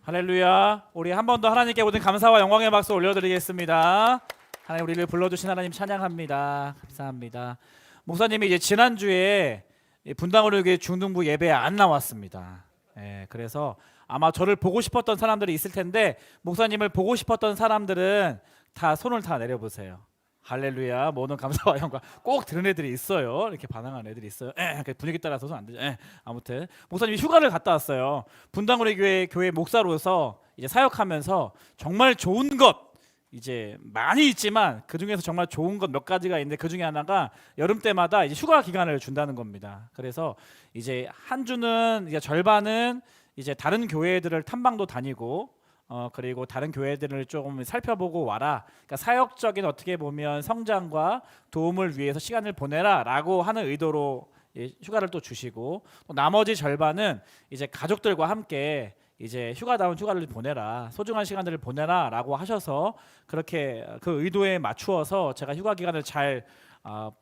할렐루야. 우리 한 번 더 하나님께 모든 감사와 영광의 박수 올려드리겠습니다. 하나님, 우리를 불러주신 하나님 찬양합니다. 감사합니다. 목사님이 이제 지난주에 분당으로 중등부 예배에 안 나왔습니다. 그래서 아마 저를 보고 싶었던 사람들이 있을 텐데, 목사님을 보고 싶었던 사람들은 다 손을 다 내려보세요. 할렐루야. 모든 감사와 영광. 꼭 들은 애들이 있어요. 이렇게 반응하는 애들이 있어요. 분위기 따라서는 안 되죠. 아무튼 목사님이 휴가를 갔다 왔어요. 분당우리 교회 목사로서 이제 사역하면서 정말 좋은 것 이제 많이 있지만 그 중에서 정말 좋은 것 몇 가지가 있는데, 그 중에 하나가 여름 때마다 이제 휴가 기간을 준다는 겁니다. 그래서 이제 한 주는 이제 절반은 이제 다른 교회들을 탐방도 다니고, 그리고 다른 교회들을 조금 살펴보고 와라. 그러니까 사역적인 어떻게 보면 성장과 도움을 위해서 시간을 보내라라고 하는 의도로 휴가를 또 주시고, 또 나머지 절반은 이제 가족들과 함께 이제 휴가다운 휴가를 보내라, 소중한 시간들을 보내라라고 하셔서 그렇게 그 의도에 맞추어서 제가 휴가 기간을 잘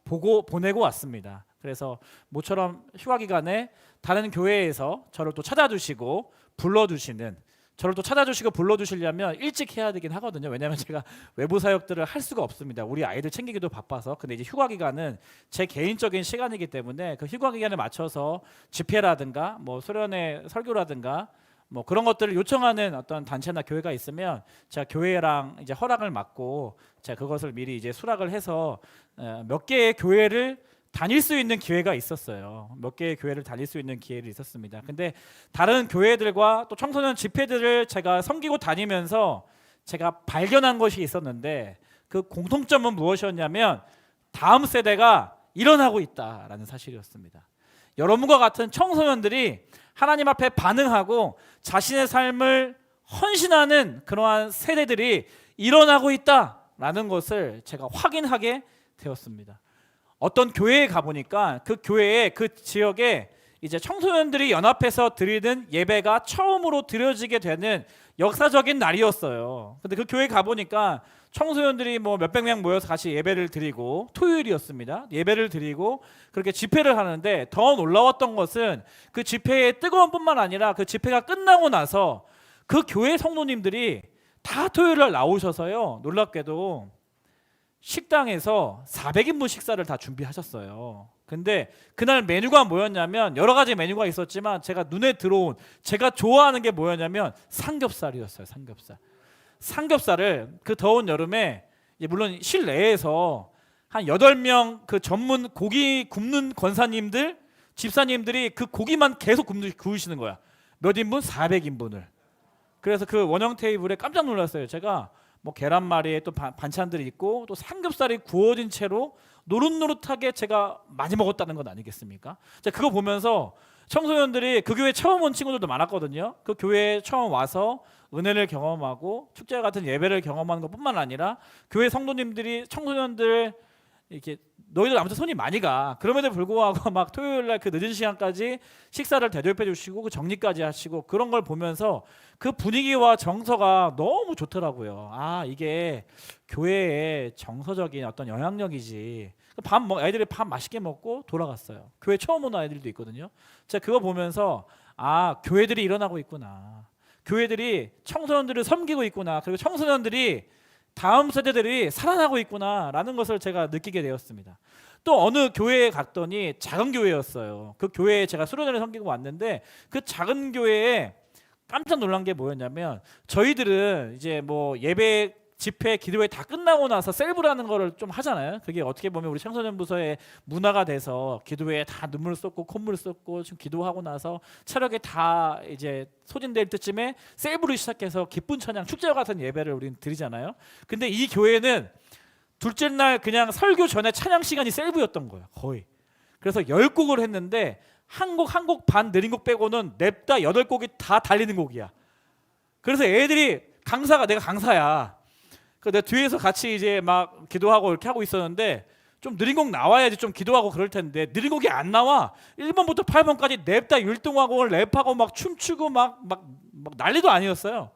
보내고 왔습니다. 그래서 모처럼 휴가 기간에 다른 교회에서 저를 또 찾아주시고 불러주시는, 저를 또 찾아주시고 불러주시려면 일찍 해야 되긴 하거든요. 왜냐하면 제가 외부 사역들을 할 수가 없습니다. 우리 아이들 챙기기도 바빠서. 근데 이제 휴가 기간은 제 개인적인 시간이기 때문에 그 휴가 기간에 맞춰서 집회라든가 뭐 수련회 설교라든가 뭐 그런 것들을 요청하는 어떤 단체나 교회가 있으면 제가 교회랑 이제 허락을 받고 제가 그것을 미리 이제 수락을 해서 몇 개의 교회를 다닐 수 있는 기회가 있었어요. 몇 개의 교회를 다닐 수 있는 기회가 있었습니다. 근데 다른 교회들과 또 청소년 집회들을 제가 섬기고 다니면서 제가 발견한 것이 있었는데, 그 공통점은 무엇이었냐면 다음 세대가 일어나고 있다라는 사실이었습니다. 여러분과 같은 청소년들이 하나님 앞에 반응하고 자신의 삶을 헌신하는 그러한 세대들이 일어나고 있다라는 것을 제가 확인하게 되었습니다. 어떤 교회에 가보니까 그 교회에, 그 지역에 이제 청소년들이 연합해서 드리는 예배가 처음으로 드려지게 되는 역사적인 날이었어요. 근데 그 교회 가보니까 청소년들이 뭐 몇백 명 모여서 같이 예배를 드리고, 토요일이었습니다. 예배를 드리고 그렇게 집회를 하는데, 더 놀라웠던 것은 그 집회의 뜨거운 뿐만 아니라 그 집회가 끝나고 나서 그 교회 성도님들이 다 토요일날 나오셔서요, 놀랍게도 식당에서 400인분 식사를 다 준비하셨어요. 근데 그날 메뉴가 뭐였냐면, 여러 가지 메뉴가 있었지만 제가 눈에 들어온, 제가 좋아하는 게 뭐였냐면 삼겹살이었어요. 삼겹살을 그 더운 여름에 물론 실내에서 한 8명 그 전문 고기 굽는 권사님들, 집사님들이 그 고기만 계속 구우시는 거야. 몇 인분? 400인분을. 그래서 그 원형 테이블에 깜짝 놀랐어요. 제가 뭐 계란말이에 또 반찬들이 있고 또 삼겹살이 구워진 채로 노릇노릇하게 제가 많이 먹었다는 건 아니겠습니까? 제가 그거 보면서 청소년들이, 그 교회 처음 온 친구들도 많았거든요. 그 교회에 처음 와서 은혜를 경험하고 축제 같은 예배를 경험하는 것뿐만 아니라 교회 성도님들이 청소년들 이렇게, 너희들 아무튼 손이 많이 가. 그럼에도 불구하고 막 토요일날 그 늦은 시간까지 식사를 대접해 주시고 그 정리까지 하시고, 그런 걸 보면서 그 분위기와 정서가 너무 좋더라고요. 아, 이게 교회의 정서적인 어떤 영향력이지. 애들이 밥 맛있게 먹고 돌아갔어요. 교회 처음 온 아이들도 있거든요. 제가 그거 보면서 아, 교회들이 일어나고 있구나. 교회들이 청소년들을 섬기고 있구나. 그리고 청소년들이 다음 세대들이 살아나고 있구나라는 것을 제가 느끼게 되었습니다. 또 어느 교회에 갔더니 작은 교회였어요. 그 교회에 제가 수련회를 섬기고 왔는데, 그 작은 교회에 깜짝 놀란 게 뭐였냐면, 저희들은 이제 뭐 예배, 집회, 기도회 다 끝나고 나서 셀브라는 거를 좀 하잖아요. 그게 어떻게 보면 우리 청소년 부서의 문화가 돼서 기도회에 다 눈물 쏟고 콧물 쏟고 지금 기도하고 나서 체력이 다 이제 소진될 때쯤에 셀브를 시작해서 기쁜 찬양, 축제와 같은 예배를 우리는 드리잖아요. 근데 이 교회는 둘째 날 그냥 설교 전에 찬양 시간이 셀브였던 거예요, 거의. 그래서 10곡을 했는데 한 곡 반 느린 곡 빼고는 냅다 8곡이 다 달리는 곡이야. 그래서 애들이, 내가 강사야. 내가 뒤에서 같이 이제 막 기도하고 이렇게 하고 있었는데, 좀 느린 곡 나와야지 좀 기도하고 그럴 텐데 느린 곡이 안 나와. 1번부터 8번까지 냅다 율동하고 랩하고 막 춤추고 막 난리도 아니었어요.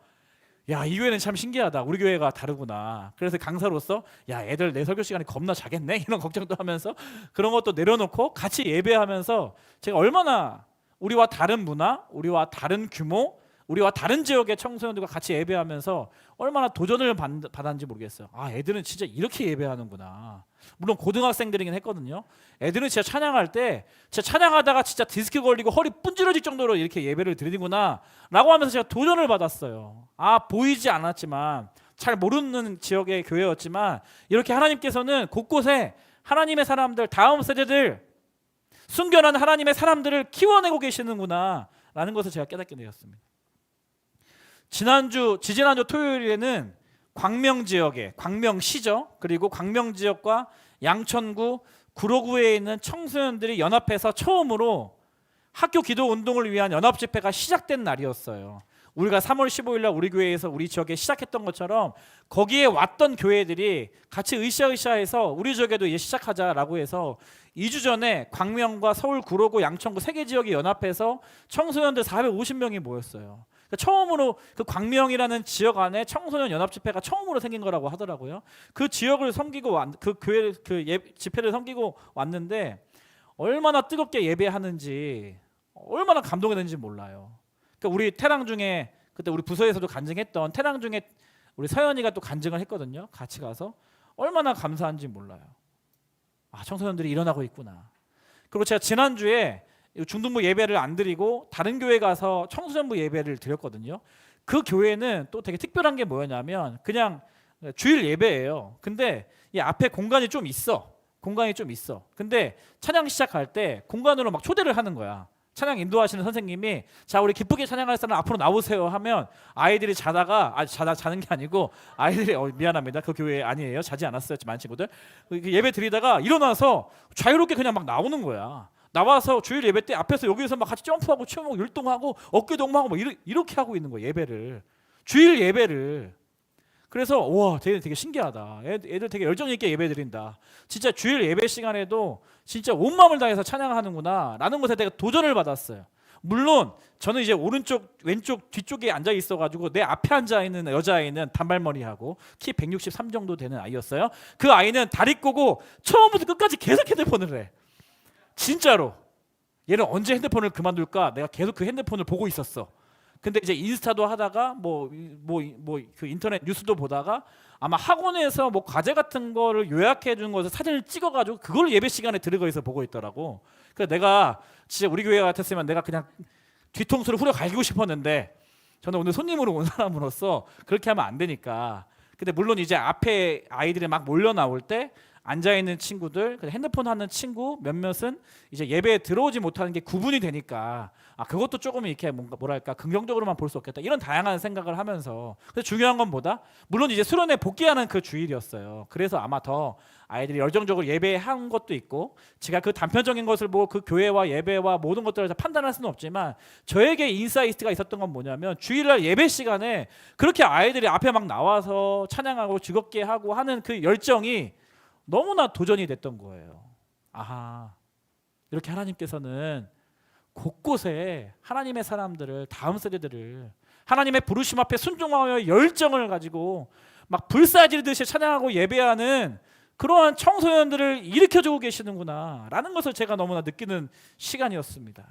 야, 이 교회는 참 신기하다. 우리 교회가 다르구나. 그래서 강사로서 야, 애들 내 설교 시간에 겁나 자겠네 이런 걱정도 하면서 그런 것도 내려놓고 같이 예배하면서 제가 얼마나 우리와 다른 문화, 우리와 다른 규모, 우리와 다른 지역의 청소년들과 같이 예배하면서 얼마나 도전을 받았는지 모르겠어요. 아, 애들은 진짜 이렇게 예배하는구나. 물론 고등학생들이긴 했거든요. 애들은 진짜 찬양할 때 진짜 찬양하다가 진짜 디스크 걸리고 허리 분질러질 정도로 이렇게 예배를 드리는구나 라고 하면서 제가 도전을 받았어요. 아, 보이지 않았지만 잘 모르는 지역의 교회였지만 이렇게 하나님께서는 곳곳에 하나님의 사람들, 다음 세대들, 숨겨난 하나님의 사람들을 키워내고 계시는구나 라는 것을 제가 깨닫게 되었습니다. 지지난주 토요일에는 광명 지역에, 광명시죠. 그리고 광명 지역과 양천구, 구로구에 있는 청소년들이 연합해서 처음으로 학교 기도 운동을 위한 연합 집회가 시작된 날이었어요. 우리가 3월 15일 날 우리 교회에서 우리 지역에 시작했던 것처럼 거기에 왔던 교회들이 같이 으쌰으쌰해서 우리 지역에도 이제 시작하자라고 해서 2주 전에 광명과 서울, 구로구, 양천구 3개 지역이 연합해서 청소년들 450명이 모였어요. 그러니까 처음으로 그 광명이라는 지역 안에 청소년 연합 집회가 처음으로 생긴 거라고 하더라고요. 그 지역을 섬기고 그 교회 집회를 섬기고 왔는데 얼마나 뜨겁게 예배하는지 얼마나 감동했는지 몰라요. 그러니까 우리 태랑 중에 그때 우리 부서에서도 간증했던 태랑 중에 우리 서연이가 또 간증을 했거든요. 같이 가서 얼마나 감사한지 몰라요. 아, 청소년들이 일어나고 있구나. 그리고 제가 지난주에 중등부 예배를 안 드리고 다른 교회 가서 청소년부 예배를 드렸거든요. 그 교회는 또 되게 특별한 게 뭐였냐면 그냥 주일 예배예요. 근데 이 앞에 공간이 좀 있어. 근데 찬양 시작할 때 공간으로 막 초대를 하는 거야. 찬양 인도하시는 선생님이 자, 우리 기쁘게 찬양할 사람 앞으로 나오세요 하면 아이들이 자다가 자는 게 아니고 아이들이 미안합니다. 그 교회 아니에요. 자지 않았어요. 많은 친구들. 예배 드리다가 일어나서 자유롭게 그냥 막 나오는 거야. 나와서 주일 예배 때 앞에서 여기서 막 같이 점프하고 춤하고 율동하고 어깨 동무하고 막 이렇게 하고 있는 거예요. 예배를. 주일 예배를. 그래서 와, 되게 신기하다. 애들 되게 열정 있게 예배 드린다. 진짜 주일 예배 시간에도 진짜 온 마음을 다해서 찬양하는구나 라는 것에 내가 도전을 받았어요. 물론 저는 이제 오른쪽 왼쪽 뒤쪽에 앉아 있어가지고 내 앞에 앉아 있는 여자아이는 단발머리하고 키 163 정도 되는 아이였어요. 그 아이는 다리 꼬고 처음부터 끝까지 계속 핸드폰을 해. 진짜로. 얘는 언제 핸드폰을 그만둘까? 내가 계속 그 핸드폰을 보고 있었어. 근데 이제 인스타도 하다가 그 인터넷 뉴스도 보다가 아마 학원에서 뭐 과제 같은 거를 요약해 준 것을 사진을 찍어가지고 그걸 예배 시간에 들어가서 보고 있더라고. 그래서 내가 진짜 우리 교회 같았으면 내가 그냥 뒤통수를 후려 갈기고 싶었는데 저는 오늘 손님으로 온 사람으로서 그렇게 하면 안 되니까. 근데 물론 이제 앞에 아이들이 막 몰려 나올 때 앉아 있는 친구들, 핸드폰 하는 친구 몇몇은 이제 예배에 들어오지 못하는 게 구분이 되니까 아, 그것도 조금 이렇게 뭔가 뭐랄까 긍정적으로만 볼 수 없겠다 이런 다양한 생각을 하면서. 근데 중요한 건 뭐다? 물론 이제 수련회 복귀하는 그 주일이었어요. 그래서 아마 더 아이들이 열정적으로 예배한 것도 있고 제가 그 단편적인 것을 보고 그 교회와 예배와 모든 것들을 다 판단할 수는 없지만 저에게 인사이트가 있었던 건 뭐냐면 주일날 예배 시간에 그렇게 아이들이 앞에 막 나와서 찬양하고 즐겁게 하고 하는 그 열정이 너무나 도전이 됐던 거예요. 아하, 이렇게 하나님께서는 곳곳에 하나님의 사람들을, 다음 세대들을 하나님의 부르심 앞에 순종하여 열정을 가지고 막 불사지르듯이 찬양하고 예배하는 그러한 청소년들을 일으켜주고 계시는구나 라는 것을 제가 너무나 느끼는 시간이었습니다.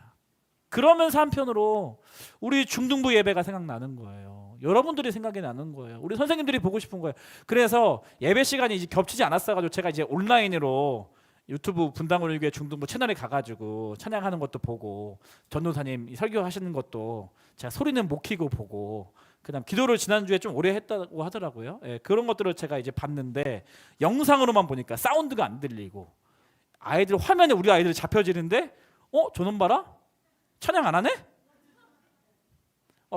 그러면서 한편으로 우리 중등부 예배가 생각나는 거예요. 여러분들이 생각이 나는 거예요. 우리 선생님들이 보고 싶은 거예요. 그래서 예배 시간이 이제 겹치지 않았어가지고 제가 이제 온라인으로 유튜브 분당우리교회 중등부 채널에 가가지고 찬양하는 것도 보고 전도사님 설교하시는 것도 제가 소리는 못 키고 보고 그다음 기도를 지난주에 좀 오래 했다고 하더라고요. 예, 그런 것들을 제가 이제 봤는데 영상으로만 보니까 사운드가 안 들리고 아이들 화면에 우리 아이들이 잡혀지는데 저놈 봐라? 찬양 안 하네?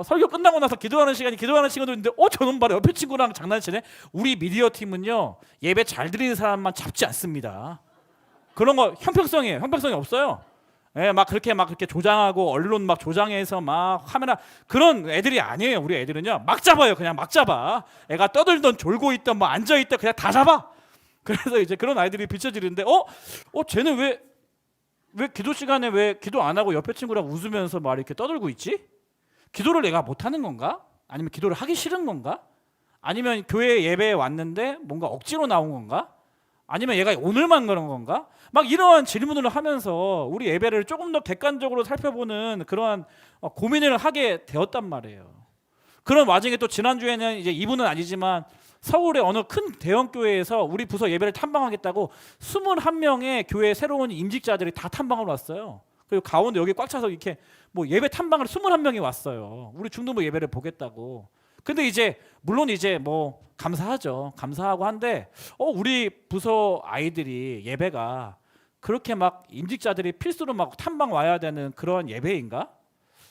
설교 끝나고 나서 기도하는 친구도 있는데 저놈 봐라 옆에 친구랑 장난치네. 우리 미디어 팀은요 예배 잘 드리는 사람만 잡지 않습니다. 그런 거 형평성이 없어요. 예, 막 그렇게 조장하고 언론 막 조장해서 막 카메라 그런 애들이 아니에요. 우리 애들은요 막 잡아요. 그냥 막 잡아. 애가 떠들던 졸고 있던 뭐 앉아 있다 그냥 다 잡아. 그래서 이제 그런 아이들이 비춰지는데 쟤는 왜 기도 시간에 왜 기도 안 하고 옆에 친구랑 웃으면서 막 이렇게 떠들고 있지? 기도를 내가 못 하는 건가? 아니면 기도를 하기 싫은 건가? 아니면 교회 예배에 왔는데 뭔가 억지로 나온 건가? 아니면 얘가 오늘만 그런 건가? 막 이러한 질문을 하면서 우리 예배를 조금 더 객관적으로 살펴보는 그러한 고민을 하게 되었단 말이에요. 그런 와중에 또 지난주에는 이제 이분은 아니지만 서울의 어느 큰 대형 교회에서 우리 부서 예배를 탐방하겠다고 21명의 교회 새로운 임직자들이 다 탐방을 왔어요. 그리고 가운데 여기 꽉 차서 이렇게 뭐 예배 탐방을 21명이 왔어요. 우리 중등부 예배를 보겠다고. 근데 이제 물론 이제 뭐 감사하죠. 감사하고 한데 우리 부서 아이들이 예배가 그렇게 막 임직자들이 필수로 막 탐방 와야 되는 그런 예배인가?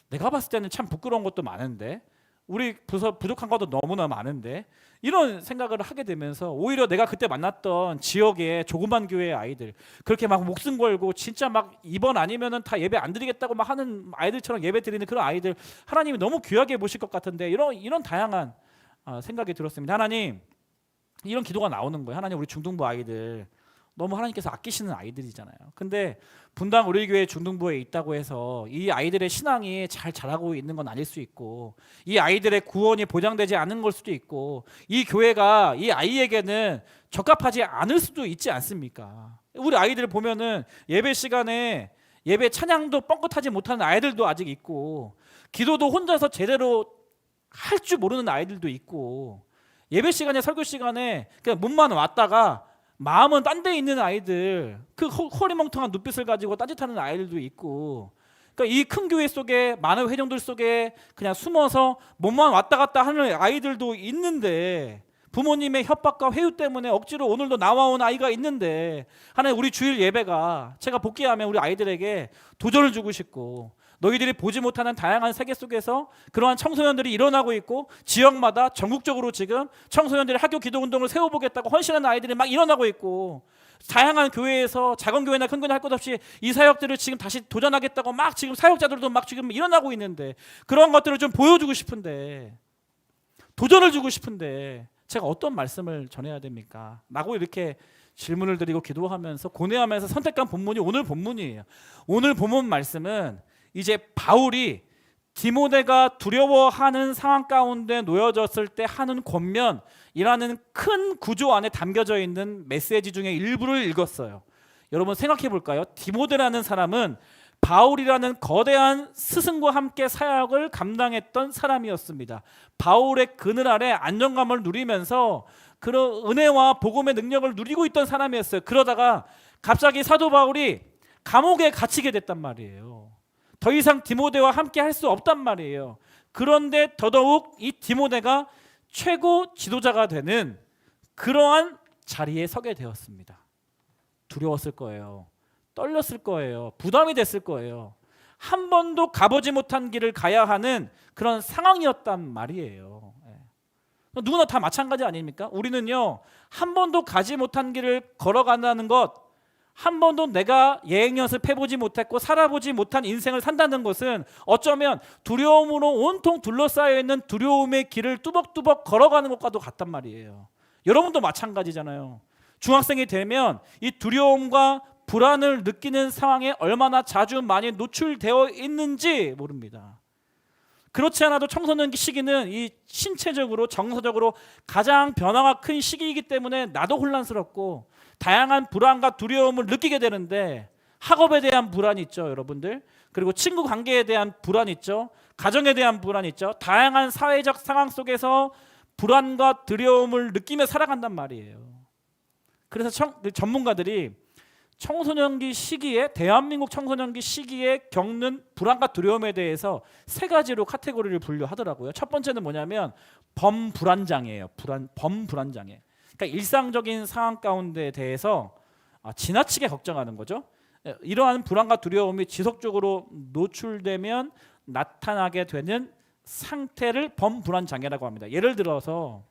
내가 봤을 때는 참 부끄러운 것도 많은데 우리 부서 부족한 것도 너무나 많은데 이런 생각을 하게 되면서 오히려 내가 그때 만났던 지역의 조그만 교회의 아이들 그렇게 막 목숨 걸고 진짜 막 이번 아니면은 다 예배 안 드리겠다고 막 하는 아이들처럼 예배 드리는 그런 아이들 하나님이 너무 귀하게 보실 것 같은데 이런 다양한 생각이 들었습니다. 하나님 이런 기도가 나오는 거예요. 하나님 우리 중등부 아이들 너무 하나님께서 아끼시는 아이들이잖아요. 근데 분당 우리 교회 중등부에 있다고 해서 이 아이들의 신앙이 잘 자라고 있는 건 아닐 수 있고 이 아이들의 구원이 보장되지 않은 걸 수도 있고 이 교회가 이 아이에게는 적합하지 않을 수도 있지 않습니까? 우리 아이들 보면은 예배 시간에 예배 찬양도 뻥긋하지 못하는 아이들도 아직 있고 기도도 혼자서 제대로 할 줄 모르는 아이들도 있고 예배 시간에 설교 시간에 그냥 몸만 왔다가 마음은 딴 데 있는 아이들 그 허리멍텅한 눈빛을 가지고 딴짓하는 아이들도 있고 그러니까 이 큰 교회 속에 많은 회중들 속에 그냥 숨어서 몸만 왔다 갔다 하는 아이들도 있는데 부모님의 협박과 회유 때문에 억지로 오늘도 나와온 아이가 있는데 하나님 우리 주일 예배가 제가 복귀하면 우리 아이들에게 도전을 주고 싶고 너희들이 보지 못하는 다양한 세계 속에서 그러한 청소년들이 일어나고 있고 지역마다 전국적으로 지금 청소년들이 학교 기도운동을 세워보겠다고 헌신하는 아이들이 막 일어나고 있고 다양한 교회에서 작은 교회나 큰 교회나 할 것 없이 이 사역들을 지금 다시 도전하겠다고 막 지금 사역자들도 막 지금 일어나고 있는데 그런 것들을 좀 보여주고 싶은데 도전을 주고 싶은데 제가 어떤 말씀을 전해야 됩니까? 라고 이렇게 질문을 드리고 기도하면서 고뇌하면서 선택한 본문이 오늘 본문이에요. 오늘 본문 말씀은 이제 바울이 디모데가 두려워하는 상황 가운데 놓여졌을 때 하는 권면이라는 큰 구조 안에 담겨져 있는 메시지 중에 일부를 읽었어요. 여러분 생각해 볼까요? 디모데라는 사람은 바울이라는 거대한 스승과 함께 사역을 감당했던 사람이었습니다. 바울의 그늘 아래 안정감을 누리면서 그런 은혜와 복음의 능력을 누리고 있던 사람이었어요. 그러다가 갑자기 사도 바울이 감옥에 갇히게 됐단 말이에요. 더 이상 디모데와 함께 할 수 없단 말이에요. 그런데 더더욱 이 디모데가 최고 지도자가 되는 그러한 자리에 서게 되었습니다. 두려웠을 거예요. 떨렸을 거예요. 부담이 됐을 거예요. 한 번도 가보지 못한 길을 가야 하는 그런 상황이었단 말이에요. 누구나 다 마찬가지 아닙니까? 우리는요 한 번도 가지 못한 길을 걸어간다는 것, 한 번도 내가 예행 연습해보지 못했고 살아보지 못한 인생을 산다는 것은 어쩌면 두려움으로 온통 둘러싸여 있는 두려움의 길을 뚜벅뚜벅 걸어가는 것과도 같단 말이에요. 여러분도 마찬가지잖아요. 중학생이 되면 이 두려움과 불안을 느끼는 상황에 얼마나 자주 많이 노출되어 있는지 모릅니다. 그렇지 않아도 청소년기 시기는 이 신체적으로 정서적으로 가장 변화가 큰 시기이기 때문에 나도 혼란스럽고 다양한 불안과 두려움을 느끼게 되는데 학업에 대한 불안이 있죠, 여러분들. 그리고 친구 관계에 대한 불안이 있죠. 가정에 대한 불안이 있죠. 다양한 사회적 상황 속에서 불안과 두려움을 느끼며 살아간단 말이에요. 그래서 전문가들이 청소년기 시기에 대한민국 청소년기 시기에 겪는 불안과 두려움에 대해서 세 가지로 카테고리를 분류하더라고요. 첫 번째는 뭐냐면 범불안장애예요. 범불안장애. 그러니까 일상적인 상황 가운데 대해서 지나치게 걱정하는 거죠. 이러한 불안과 두려움이 지속적으로 노출되면 나타나게 되는 상태를 범불안장애라고 합니다. 예를 들어서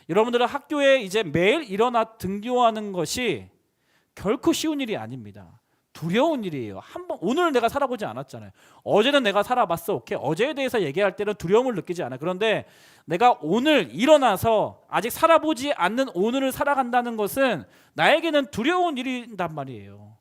여러분들은 학교에 이제 매일 일어나 등교하는 것이 결코 쉬운 일이 아닙니다. 두려운 일이에요. 한번 오늘 내가 살아보지 않았잖아요. 어제는 내가 살아봤어. 오케이. 어제에 대해서 얘기할 때는 두려움을 느끼지 않아요. 그런데 내가 오늘 일어나서 아직 살아보지 않는 오늘을 살아간다는 것은 나에게는 두려운 일이란 말이에요.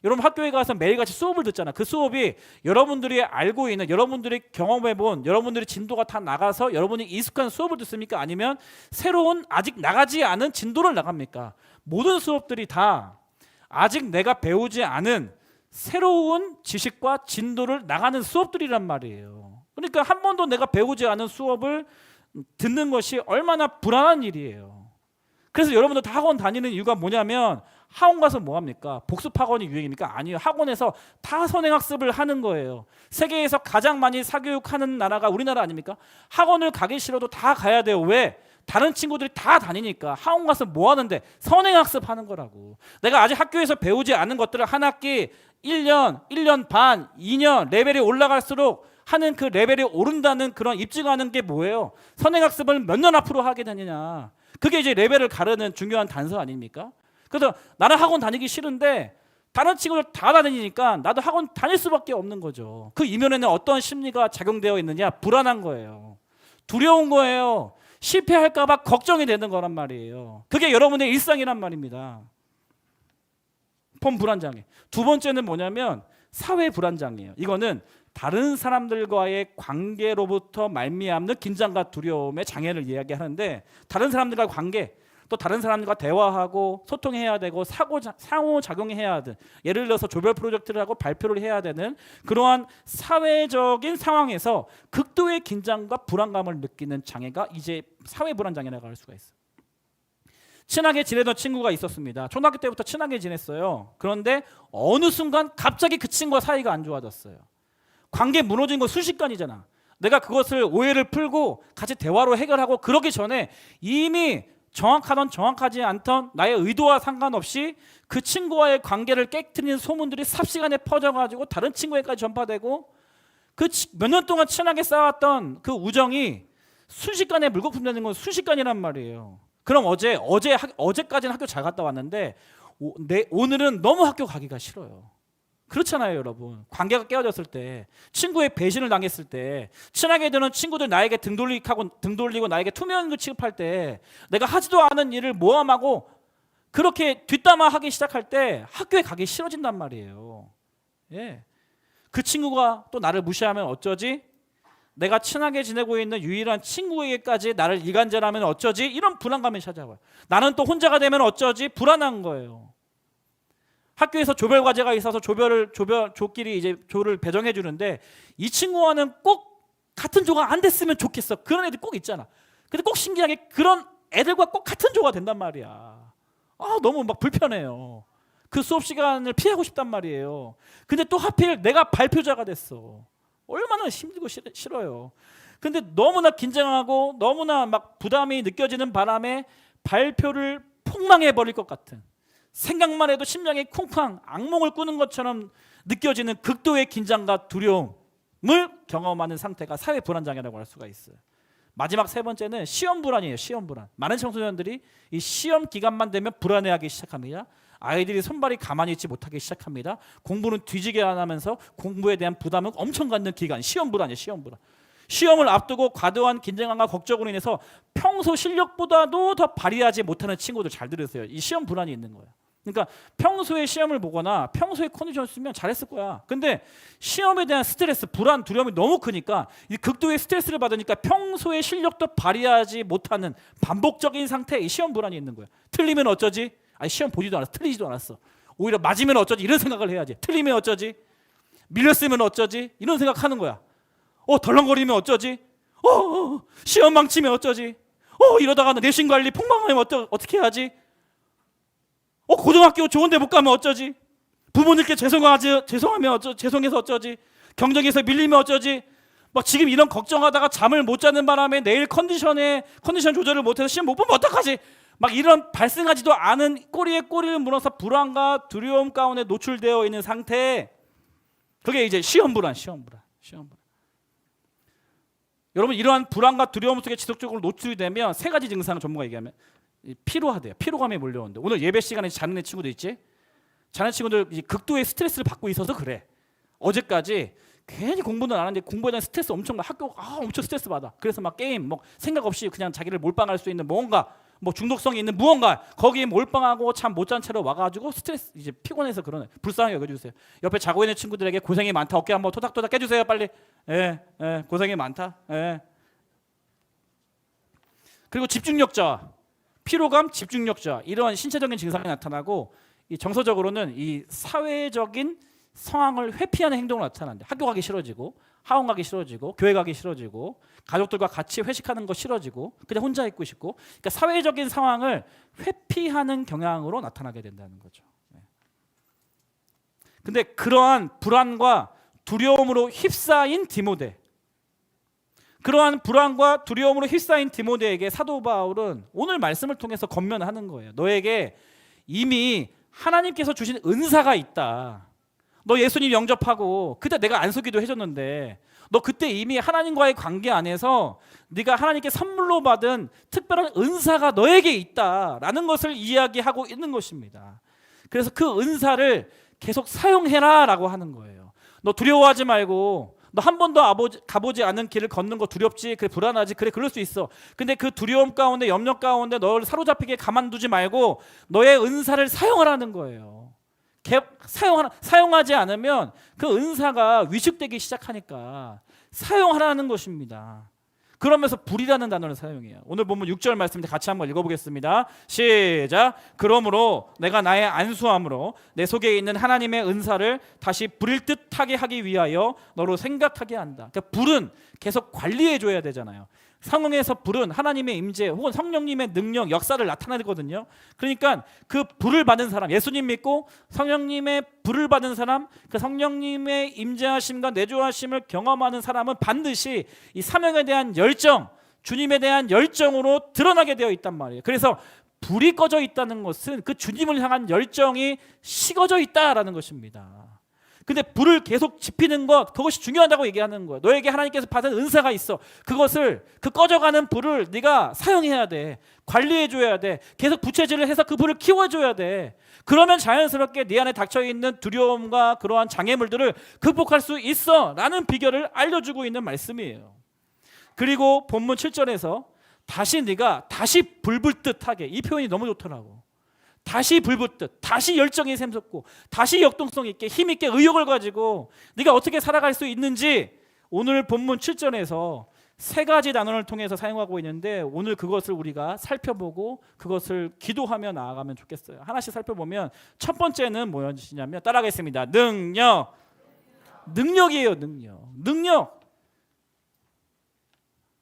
여러분 학교에 가서 매일같이 수업을 듣잖아. 그 수업이 여러분들이 알고 있는, 여러분들이 경험해본, 여러분들이 진도가 다 나가서 여러분이 익숙한 수업을 듣습니까? 아니면 새로운 아직 나가지 않은 진도를 나갑니까? 모든 수업들이 다 아직 내가 배우지 않은 새로운 지식과 진도를 나가는 수업들이란 말이에요. 그러니까 한 번도 내가 배우지 않은 수업을 듣는 것이 얼마나 불안한 일이에요. 그래서 여러분들 다 학원 다니는 이유가 뭐냐면, 학원 가서 뭐 합니까? 복습 학원이 유행입니까? 아니요. 학원에서 다 선행학습을 하는 거예요. 세계에서 가장 많이 사교육하는 나라가 우리나라 아닙니까? 학원을 가기 싫어도 다 가야 돼요. 왜? 다른 친구들이 다 다니니까. 학원 가서 뭐 하는데? 선행학습 하는 거라고. 내가 아직 학교에서 배우지 않은 것들을 한 학기 1년, 1년 반, 2년 레벨이 올라갈수록 하는 그 레벨이 오른다는 그런 입증하는 게 뭐예요? 선행학습을 몇 년 앞으로 하게 되느냐. 그게 이제 레벨을 가르는 중요한 단서 아닙니까? 그래서 나는 학원 다니기 싫은데 다른 친구들 다 다니니까 나도 학원 다닐 수밖에 없는 거죠. 그 이면에는 어떤 심리가 작용되어 있느냐? 불안한 거예요. 두려운 거예요. 실패할까 봐 걱정이 되는 거란 말이에요. 그게 여러분의 일상이란 말입니다. 폰 불안장애. 두 번째는 뭐냐면 사회 불안장애예요. 이거는 다른 사람들과의 관계로부터 말미암는 긴장과 두려움의 장애를 이야기하는데, 다른 사람들과의 관계, 또 다른 사람들과 대화하고 소통해야 되고 상호작용해야 하는, 예를 들어서 조별 프로젝트를 하고 발표를 해야 되는 그러한 사회적인 상황에서 극도의 긴장과 불안감을 느끼는 장애가 이제 사회 불안장애라고 할 수가 있어요. 친하게 지내던 친구가 있었습니다. 초등학교 때부터 친하게 지냈어요. 그런데 어느 순간 갑자기 그 친구와 사이가 안 좋아졌어요. 관계 무너진 건 순식간이잖아. 내가 그것을 오해를 풀고 같이 대화로 해결하고 그러기 전에 이미 정확하던 정확하지 않던 나의 의도와 상관없이 그 친구와의 관계를 깨트리는 소문들이 삽시간에 퍼져가지고 다른 친구에까지 전파되고, 그 몇 년 동안 친하게 쌓았던 그 우정이 순식간에 물거품 되는 건 순식간이란 말이에요. 그럼 어제까지는 학교 잘 갔다 왔는데 오늘은 너무 학교 가기가 싫어요. 그렇잖아요, 여러분. 관계가 깨어졌을 때, 친구의 배신을 당했을 때, 친하게 되는 친구들 나에게 등 돌리고 나에게 투명인을 취급할 때, 내가 하지도 않은 일을 모함하고 그렇게 뒷담화하기 시작할 때 학교에 가기 싫어진단 말이에요. 예. 그 친구가 또 나를 무시하면 어쩌지? 내가 친하게 지내고 있는 유일한 친구에게까지 나를 이간질하면 어쩌지? 이런 불안감이 찾아와요. 나는 또 혼자가 되면 어쩌지? 불안한 거예요. 학교에서 조별 과제가 있어서 조끼리 이제 조를 배정해 주는데, 이 친구와는 꼭 같은 조가 안 됐으면 좋겠어. 그런 애들 꼭 있잖아. 근데 꼭 신기하게 그런 애들과 꼭 같은 조가 된단 말이야. 너무 막 불편해요. 그 수업 시간을 피하고 싶단 말이에요. 근데 또 하필 내가 발표자가 됐어. 얼마나 힘들고 싫어요. 근데 너무나 긴장하고 너무나 막 부담이 느껴지는 바람에 발표를 폭망해 버릴 것 같은, 생각만 해도 심장이 쿵쾅 악몽을 꾸는 것처럼 느껴지는 극도의 긴장과 두려움을 경험하는 상태가 사회 불안장애라고 할 수가 있어요. 마지막 세 번째는 시험 불안이에요. 시험 불안. 많은 청소년들이 이 시험 기간만 되면 불안해하기 시작합니다. 아이들이 손발이 가만히 있지 못하기 시작합니다. 공부는 뒤지게 안 하면서 공부에 대한 부담을 엄청 갖는 기간, 시험 불안이에요. 시험 불안. 시험을 앞두고 과도한 긴장감과 걱정으로 인해서 평소 실력보다도 더 발휘하지 못하는 친구들, 잘 들으세요. 이 시험 불안이 있는 거예요. 그러니까 평소에 시험을 보거나 평소에 컨디션을 쓰면 잘했을 거야. 근데 시험에 대한 스트레스, 불안, 두려움이 너무 크니까 이 극도의 스트레스를 받으니까 평소에 실력도 발휘하지 못하는 반복적인 상태에 이 시험 불안이 있는 거야. 틀리면 어쩌지? 아니, 시험 보지도 않았어. 틀리지도 않았어. 오히려 맞으면 어쩌지? 이런 생각을 해야지. 틀리면 어쩌지? 밀렸으면 어쩌지? 이런 생각하는 거야. 덜렁거리면 어쩌지? 시험 망치면 어쩌지? 이러다가 내신 관리 폭망하면 어떻게 해야지? 고등학교 좋은데 못 가면 어쩌지? 부모님께 죄송해서 어쩌지? 경쟁에서 밀리면 어쩌지? 막 지금 이런 걱정하다가 잠을 못 자는 바람에 내일 컨디션 조절을 못해서 시험 못 보면 어떡하지? 막 이런 발생하지도 않은 꼬리에 꼬리를 물어서 불안과 두려움 가운데 노출되어 있는 상태, 그게 이제 시험 불안. 여러분, 이러한 불안과 두려움 속에 지속적으로 노출이 되면 세 가지 증상을 전문가 얘기하면 피로하대요. 피로감이 몰려오는데, 오늘 예배 시간에 자는 친구들 있지? 자는 친구들 극도의 스트레스를 받고 있어서 그래. 어제까지 괜히 공부는 안 하는데 공부에 대한 스트레스 엄청 받아. 학교 엄청 스트레스 받아. 그래서 막 게임, 생각 없이 그냥 자기를 몰빵할 수 있는 뭔가 뭐 중독성이 있는 무언가 거기에 몰빵하고 잠 못 잔 채로 와가지고 스트레스 이제 피곤해서 그러네. 불쌍하게 여겨주세요. 옆에 자고 있는 친구들에게 고생이 많다. 어깨 한번 토닥토닥 깨주세요 빨리. 고생이 많다. 그리고 집중력자, 피로감, 집중력자 이런 신체적인 증상이 나타나고 이 정서적으로는 이 사회적인 상황을 회피하는 행동을 나타나는데 학교 가기 싫어지고 학원 가기 싫어지고 교회 가기 싫어지고 가족들과 같이 회식하는 거 싫어지고 그냥 혼자 있고 싶고 그러니까 사회적인 상황을 회피하는 경향으로 나타나게 된다는 거죠. 근데 그러한 불안과 두려움으로 휩싸인 디모데, 그러한 불안과 두려움으로 휩싸인 디모데에게 사도 바울은 오늘 말씀을 통해서 권면하는 거예요. 너에게 이미 하나님께서 주신 은사가 있다. 너 예수님 영접하고 그때 내가 안수기도 해줬는데 너 그때 이미 하나님과의 관계 안에서 네가 하나님께 선물로 받은 특별한 은사가 너에게 있다라는 것을 이야기하고 있는 것입니다. 그래서 그 은사를 계속 사용해라 라고 하는 거예요. 너 두려워하지 말고 너 한 번도 가보지 않은 길을 걷는 거 두렵지? 그래 불안하지? 그래 그럴 수 있어. 근데 그 두려움 가운데 염려 가운데 너를 사로잡히게 가만두지 말고 너의 은사를 사용하라는 거예요. 사용하지 않으면 그 은사가 위축되기 시작하니까 사용하라는 것입니다. 그러면서 불이라는 단어를 사용해요. 오늘 본문 6절 말씀인데 같이 한번 읽어보겠습니다. 시작. 그러므로 내가 나의 안수함으로 내 속에 있는 하나님의 은사를 다시 부릴 듯하게 하기 위하여 너로 생각하게 한다. 그러니까 불은 계속 관리해줘야 되잖아요. 상황에서 불은 하나님의 임재 혹은 성령님의 능력, 역사를 나타내거든요. 그러니까 그 불을 받은 사람, 예수님 믿고 성령님의 불을 받은 사람, 그 성령님의 임재하심과 내주하심을 경험하는 사람은 반드시 이 사명에 대한 열정, 주님에 대한 열정으로 드러나게 되어 있단 말이에요. 그래서 불이 꺼져 있다는 것은 그 주님을 향한 열정이 식어져 있다라는 것입니다. 근데 불을 계속 지피는 것, 그것이 중요하다고 얘기하는 거예요. 너에게 하나님께서 받은 은사가 있어. 그것을, 그 꺼져가는 불을 네가 사용해야 돼. 관리해줘야 돼. 계속 부채질을 해서 그 불을 키워줘야 돼. 그러면 자연스럽게 네 안에 닥쳐있는 두려움과 그러한 장애물들을 극복할 수 있어 라는 비결을 알려주고 있는 말씀이에요. 그리고 본문 7절에서 다시 네가 다시 불불 듯하게, 이 표현이 너무 좋더라고. 다시 불붙듯, 다시 열정이 샘솟고, 다시 역동성 있게, 힘 있게 의욕을 가지고 네가 어떻게 살아갈 수 있는지 오늘 본문 7절에서 세 가지 단어를 통해서 사용하고 있는데 오늘 그것을 우리가 살펴보고 그것을 기도하며 나아가면 좋겠어요. 하나씩 살펴보면 첫 번째는 뭐였냐면 따라하겠습니다. 능력이에요. 능력.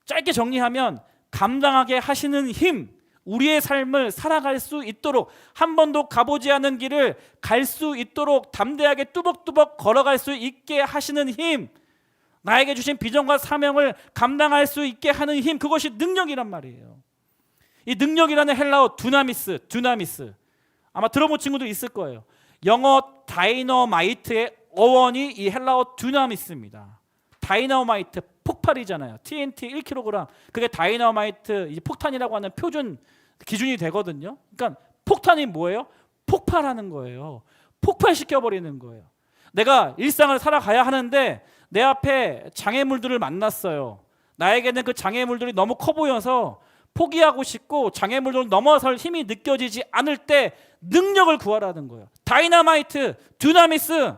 짧게 정리하면 감당하게 하시는 힘, 우리의 삶을 살아갈 수 있도록 한 번도 가보지 않은 길을 갈 수 있도록 담대하게 뚜벅뚜벅 걸어갈 수 있게 하시는 힘, 나에게 주신 비전과 사명을 감당할 수 있게 하는 힘, 그것이 능력이란 말이에요. 이 능력이라는 헬라어 두나미스 아마 들어본 친구도 있을 거예요. 영어 다이너마이트의 어원이 이 헬라어 두나미스입니다. 다이너마이트 폭발이잖아요. TNT 1kg 그게 다이너마이트 이제 폭탄이라고 하는 표준 기준이 되거든요. 그러니까 폭탄이 뭐예요? 폭발하는 거예요. 폭발시켜버리는 거예요. 내가 일상을 살아가야 하는데 내 앞에 장애물들을 만났어요. 나에게는 그 장애물들이 너무 커 보여서 포기하고 싶고 장애물들을 넘어설 힘이 느껴지지 않을 때 능력을 구하라는 거예요. 다이너마이트, 두나미스,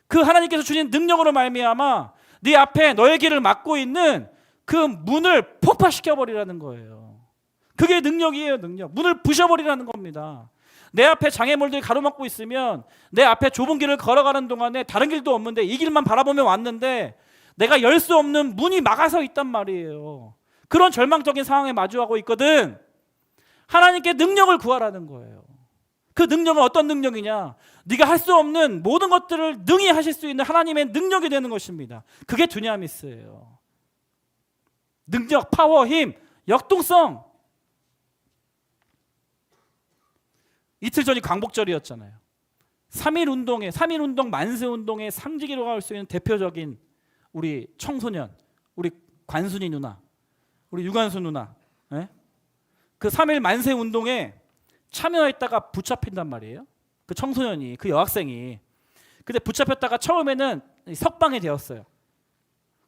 그 하나님께서 주신 능력으로 말미암아 네 앞에 너의 길을 막고 있는 그 문을 폭파시켜버리라는 거예요. 그게 능력이에요. 문을 부셔버리라는 겁니다. 내 앞에 장애물들이 가로막고 있으면 내 앞에 좁은 길을 걸어가는 동안에 다른 길도 없는데 이 길만 바라보며 왔는데 내가 열 수 없는 문이 막아서 있단 말이에요. 그런 절망적인 상황에 마주하고 있거든. 하나님께 능력을 구하라는 거예요. 그 능력은 어떤 능력이냐? 네가 할 수 없는 모든 것들을 능히 하실 수 있는 하나님의 능력이 되는 것입니다. 그게 두냐미스예요. 능력, 파워, 힘, 역동성. 이틀 전이 광복절이었잖아요. 3.1운동 만세운동의 상징이라고 할 수 있는 대표적인 우리 청소년, 우리 관순이 누나, 우리 유관수 누나, 그 3.1 만세운동에 참여했다가 붙잡힌단 말이에요. 그 청소년이, 그 여학생이. 근데 붙잡혔다가 처음에는 석방이 되었어요.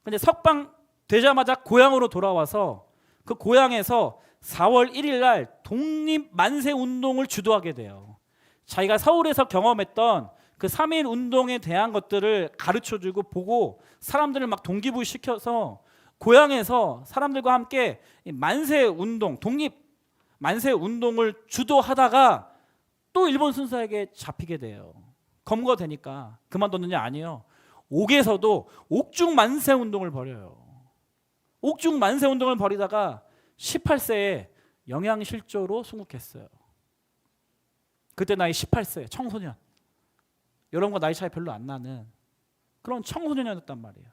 근데 석방 되자마자 고향으로 돌아와서 그 고향에서 4월 1일 날 독립 만세 운동을 주도하게 돼요. 자기가 서울에서 경험했던 그 3.1 운동에 대한 것들을 가르쳐주고 보고 사람들을 막 동기부시켜서 고향에서 사람들과 함께 만세 운동, 독립 만세 운동을 주도하다가 또 일본 순사에게 잡히게 돼요. 검거가 되니까 그만뒀느냐? 아니요. 옥에서도 옥중 만세 운동을 벌여요. 옥중 만세 운동을 벌이다가 18세에 영양실조로 순국했어요. 그때 나이 18세, 청소년. 여러분과 나이 차이 별로 안 나는 그런 청소년이었단 말이에요.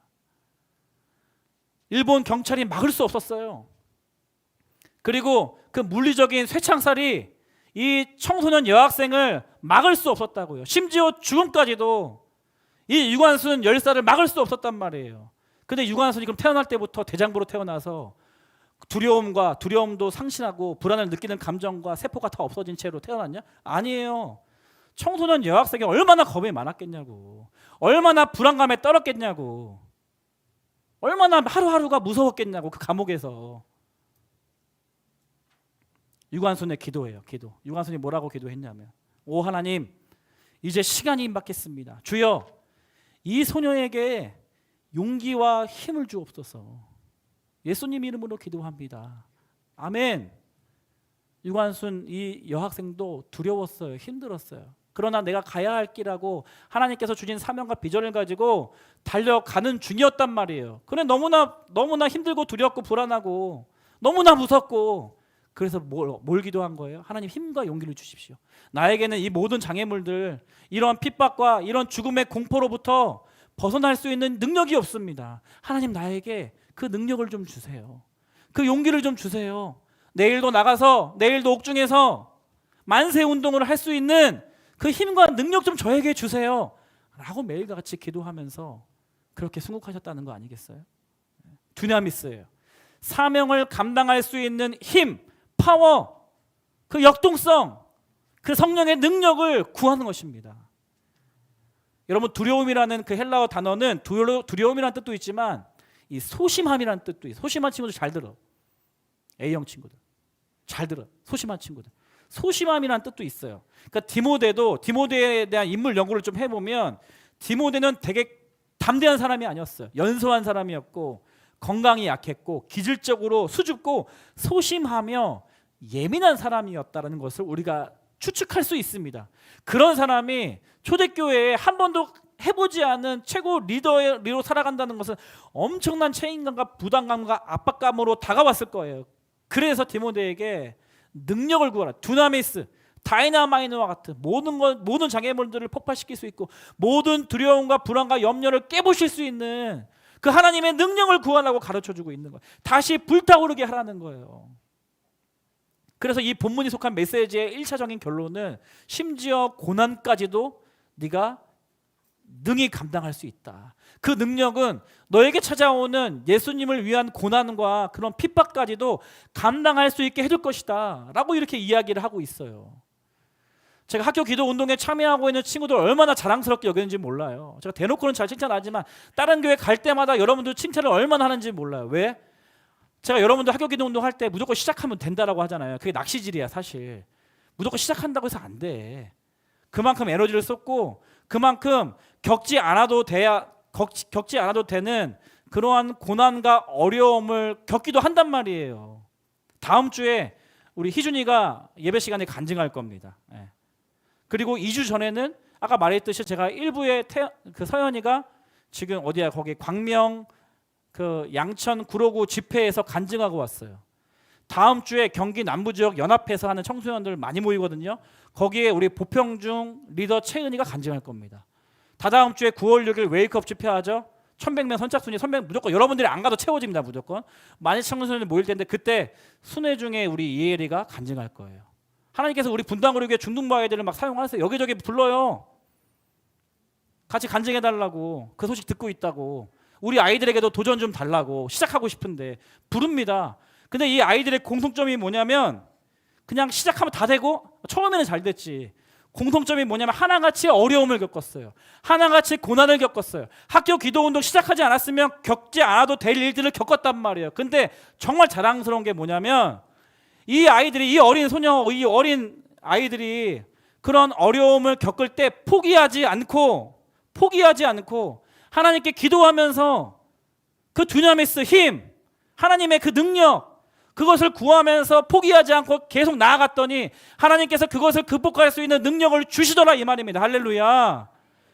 일본 경찰이 막을 수 없었어요. 그리고 그 물리적인 쇠창살이 이 청소년 여학생을 막을 수 없었다고요. 심지어 죽음까지도 이 유관순 열사를 막을 수 없었단 말이에요. 근데 유관순이 그럼 태어날 때부터 대장부로 태어나서 두려움도 상실하고 불안을 느끼는 감정과 세포가 다 없어진 채로 태어났냐? 아니에요. 청소년 여학생이 얼마나 겁이 많았겠냐고, 얼마나 불안감에 떨었겠냐고, 얼마나 하루하루가 무서웠겠냐고. 그 감옥에서 유관순의 기도예요. 기도. 유관순이 뭐라고 기도했냐면, 오 하나님, 이제 시간이 임박했습니다. 주여, 이 소녀에게 용기와 힘을 주옵소서. 예수님 이름으로 기도합니다. 아멘. 유관순 이 여학생도 두려웠어요. 힘들었어요. 그러나 내가 가야 할 길하고 하나님께서 주신 사명과 비전을 가지고 달려가는 중이었단 말이에요. 그래 너무나 힘들고 두렵고 불안하고 너무나 무섭고, 그래서 뭘 기도한 거예요? 하나님 힘과 용기를 주십시오. 나에게는 이 모든 장애물들, 이런 핍박과 이런 죽음의 공포로부터 벗어날 수 있는 능력이 없습니다. 하나님 나에게 그 능력을 좀 주세요. 그 용기를 좀 주세요. 내일도 나가서, 내일도 옥중에서 만세 운동을 할 수 있는 그 힘과 능력 좀 저에게 주세요 라고 매일같이 기도하면서 그렇게 순국하셨다는 거 아니겠어요? 두나미스예요. 사명을 감당할 수 있는 힘, 파워, 그 역동성, 그 성령의 능력을 구하는 것입니다. 여러분, 두려움이라는 그 헬라어 단어는 두려움이라는 뜻도 있지만 이 소심함이라는 뜻도 있어요. 소심한 친구들 잘 들어. A형 친구들 잘 들어. 소심한 친구들. 소심함이라는 뜻도 있어요. 그러니까 디모데에 대한 인물 연구를 좀 해보면 디모데는 되게 담대한 사람이 아니었어요. 연소한 사람이었고 건강이 약했고 기질적으로 수줍고 소심하며 예민한 사람이었다는 것을 우리가 추측할 수 있습니다. 그런 사람이 초대교회에 한 번도 해보지 않은 최고 리더로 살아간다는 것은 엄청난 책임감과 부담감과 압박감으로 다가왔을 거예요. 그래서 디모데에게 능력을 구하라. 두나미스, 다이나마이트와 같은 모든 장애물들을 폭발시킬 수 있고 모든 두려움과 불안과 염려를 깨부실 수 있는 그 하나님의 능력을 구하라고 가르쳐주고 있는 거예요. 다시 불타오르게 하라는 거예요. 그래서 이 본문이 속한 메시지의 1차적인 결론은 심지어 고난까지도 네가 능히 감당할 수 있다. 그 능력은 너에게 찾아오는 예수님을 위한 고난과 그런 핍박까지도 감당할 수 있게 해줄 것이다 라고 이렇게 이야기를 하고 있어요. 제가 학교 기도 운동에 참여하고 있는 친구들 얼마나 자랑스럽게 여기는지 몰라요. 제가 대놓고는 잘 칭찬하지만 다른 교회 갈 때마다 여러분들 칭찬을 얼마나 하는지 몰라요. 왜? 제가 여러분들 학교 기도 운동할 때 무조건 시작하면 된다라고 하잖아요. 그게 낚시질이야 사실. 무조건 시작한다고 해서 안 돼. 그만큼 에너지를 쏟고 그만큼 겪지 않아도 되는 그러한 고난과 어려움을 겪기도 한단 말이에요. 다음 주에 우리 희준이가 예배 시간에 간증할 겁니다. 그리고 2주 전에는 아까 말했듯이 제가 일부에 그 서연이가 지금 어디야 거기 광명 그 양천 구로구 집회에서 간증하고 왔어요. 다음 주에 경기 남부지역 연합회에서 하는 청소년들 많이 모이거든요. 거기에 우리 보평중 리더 최은희가 간증할 겁니다. 다다음 주에 9월 6일 웨이크업 집회하죠. 1100명 선착순위 1100 무조건 여러분들이 안 가도 채워집니다. 무조건 많이 청소년들 모일 텐데 그때 순회 중에 우리 이혜리가 간증할 거예요. 하나님께서 우리 분당그룹의 중등부 아이들을 막 사용하세요. 여기저기 불러요. 같이 간증해달라고. 그 소식 듣고 있다고. 우리 아이들에게도 도전 좀 달라고. 시작하고 싶은데 부릅니다. 근데 이 아이들의 공통점이 뭐냐면 그냥 시작하면 다 되고 처음에는 잘 됐지 공통점이 뭐냐면 하나같이 어려움을 겪었어요. 하나같이 고난을 겪었어요. 학교 기도운동 시작하지 않았으면 겪지 않아도 될 일들을 겪었단 말이에요. 근데 정말 자랑스러운 게 뭐냐면 이 아이들이, 이 어린 소녀, 이 어린 아이들이 그런 어려움을 겪을 때 포기하지 않고 하나님께 기도하면서 그 두나미스 힘, 하나님의 그 능력, 그것을 구하면서 포기하지 않고 계속 나아갔더니 하나님께서 그것을 극복할 수 있는 능력을 주시더라 이 말입니다. 할렐루야.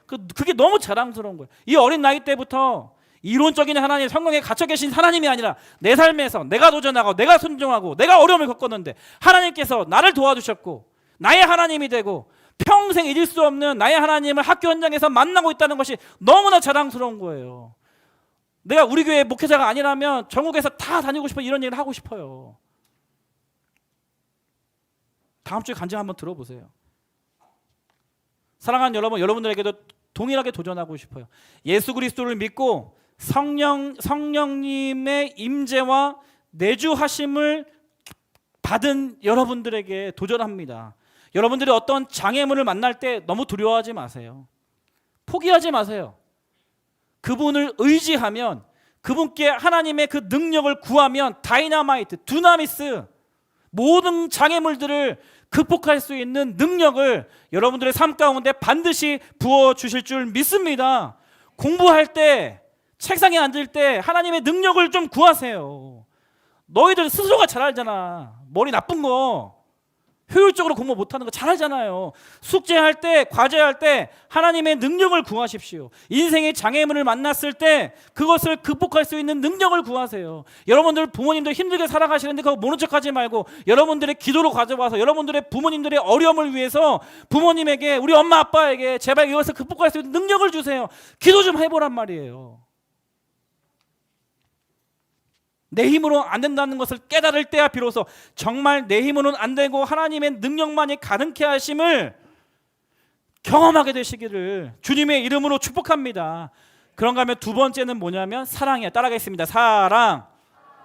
그게 너무 자랑스러운 거예요. 이 어린 나이 때부터 이론적인 하나님, 성경에 갇혀 계신 하나님이 아니라 내 삶에서 내가 도전하고 내가 순종하고 내가 어려움을 겪었는데 하나님께서 나를 도와주셨고 나의 하나님이 되고 평생 잊을 수 없는 나의 하나님을 학교 현장에서 만나고 있다는 것이 너무나 자랑스러운 거예요. 내가 우리 교회 목회자가 아니라면 전국에서 다 다니고 싶어 이런 얘기를 하고 싶어요. 다음 주에 간증 한번 들어보세요. 사랑하는 여러분, 여러분들에게도 동일하게 도전하고 싶어요. 예수 그리스도를 믿고 성령님의 임재와 내주하심을 받은 여러분들에게 도전합니다. 여러분들이 어떤 장애물을 만날 때 너무 두려워하지 마세요. 포기하지 마세요. 그분을 의지하면, 그분께 하나님의 그 능력을 구하면 다이나마이트, 두나미스, 모든 장애물들을 극복할 수 있는 능력을 여러분들의 삶 가운데 반드시 부어주실 줄 믿습니다. 공부할 때, 책상에 앉을 때 하나님의 능력을 좀 구하세요. 너희들 스스로가 잘 알잖아. 머리 나쁜 거, 효율적으로 공부 못하는 거 잘 알잖아요. 숙제할 때, 과제할 때 하나님의 능력을 구하십시오. 인생의 장애물을 만났을 때 그것을 극복할 수 있는 능력을 구하세요. 여러분들 부모님들 힘들게 살아가시는데 그거 모른 척하지 말고 여러분들의 기도로 가져와서 여러분들의 부모님들의 어려움을 위해서 부모님에게, 우리 엄마 아빠에게 제발 이것을 극복할 수 있는 능력을 주세요. 기도 좀 해보란 말이에요. 내 힘으로 안 된다는 것을 깨달을 때야 비로소 정말 내 힘으로는 안 되고 하나님의 능력만이 가능케 하심을 경험하게 되시기를 주님의 이름으로 축복합니다. 그런가 하면 두 번째는 뭐냐면 사랑이에요. 따라가겠습니다. 사랑.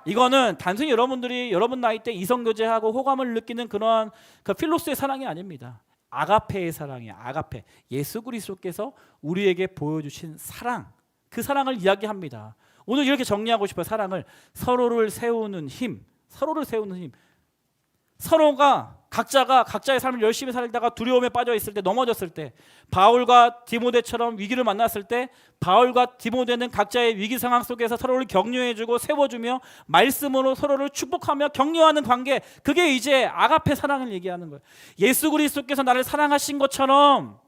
이거는 단순히 여러분들이 여러분 나이 때 이성교제하고 호감을 느끼는 그러한 그 필로스의 사랑이 아닙니다. 아가페의 사랑이에요. 아가페. 예수 그리스도께서 우리에게 보여주신 사랑, 그 사랑을 이야기합니다. 오늘 이렇게 정리하고 싶어요. 사랑을 서로를 세우는 힘, 서로를 세우는 힘. 서로가 각자가 각자의 삶을 열심히 살다가 두려움에 빠져 있을 때, 넘어졌을 때, 바울과 디모데처럼 위기를 만났을 때 바울과 디모데는 각자의 위기 상황 속에서 서로를 격려해주고 세워주며 말씀으로 서로를 축복하며 격려하는 관계, 그게 이제 아가페 사랑을 얘기하는 거예요. 예수 그리스도께서 나를 사랑하신 것처럼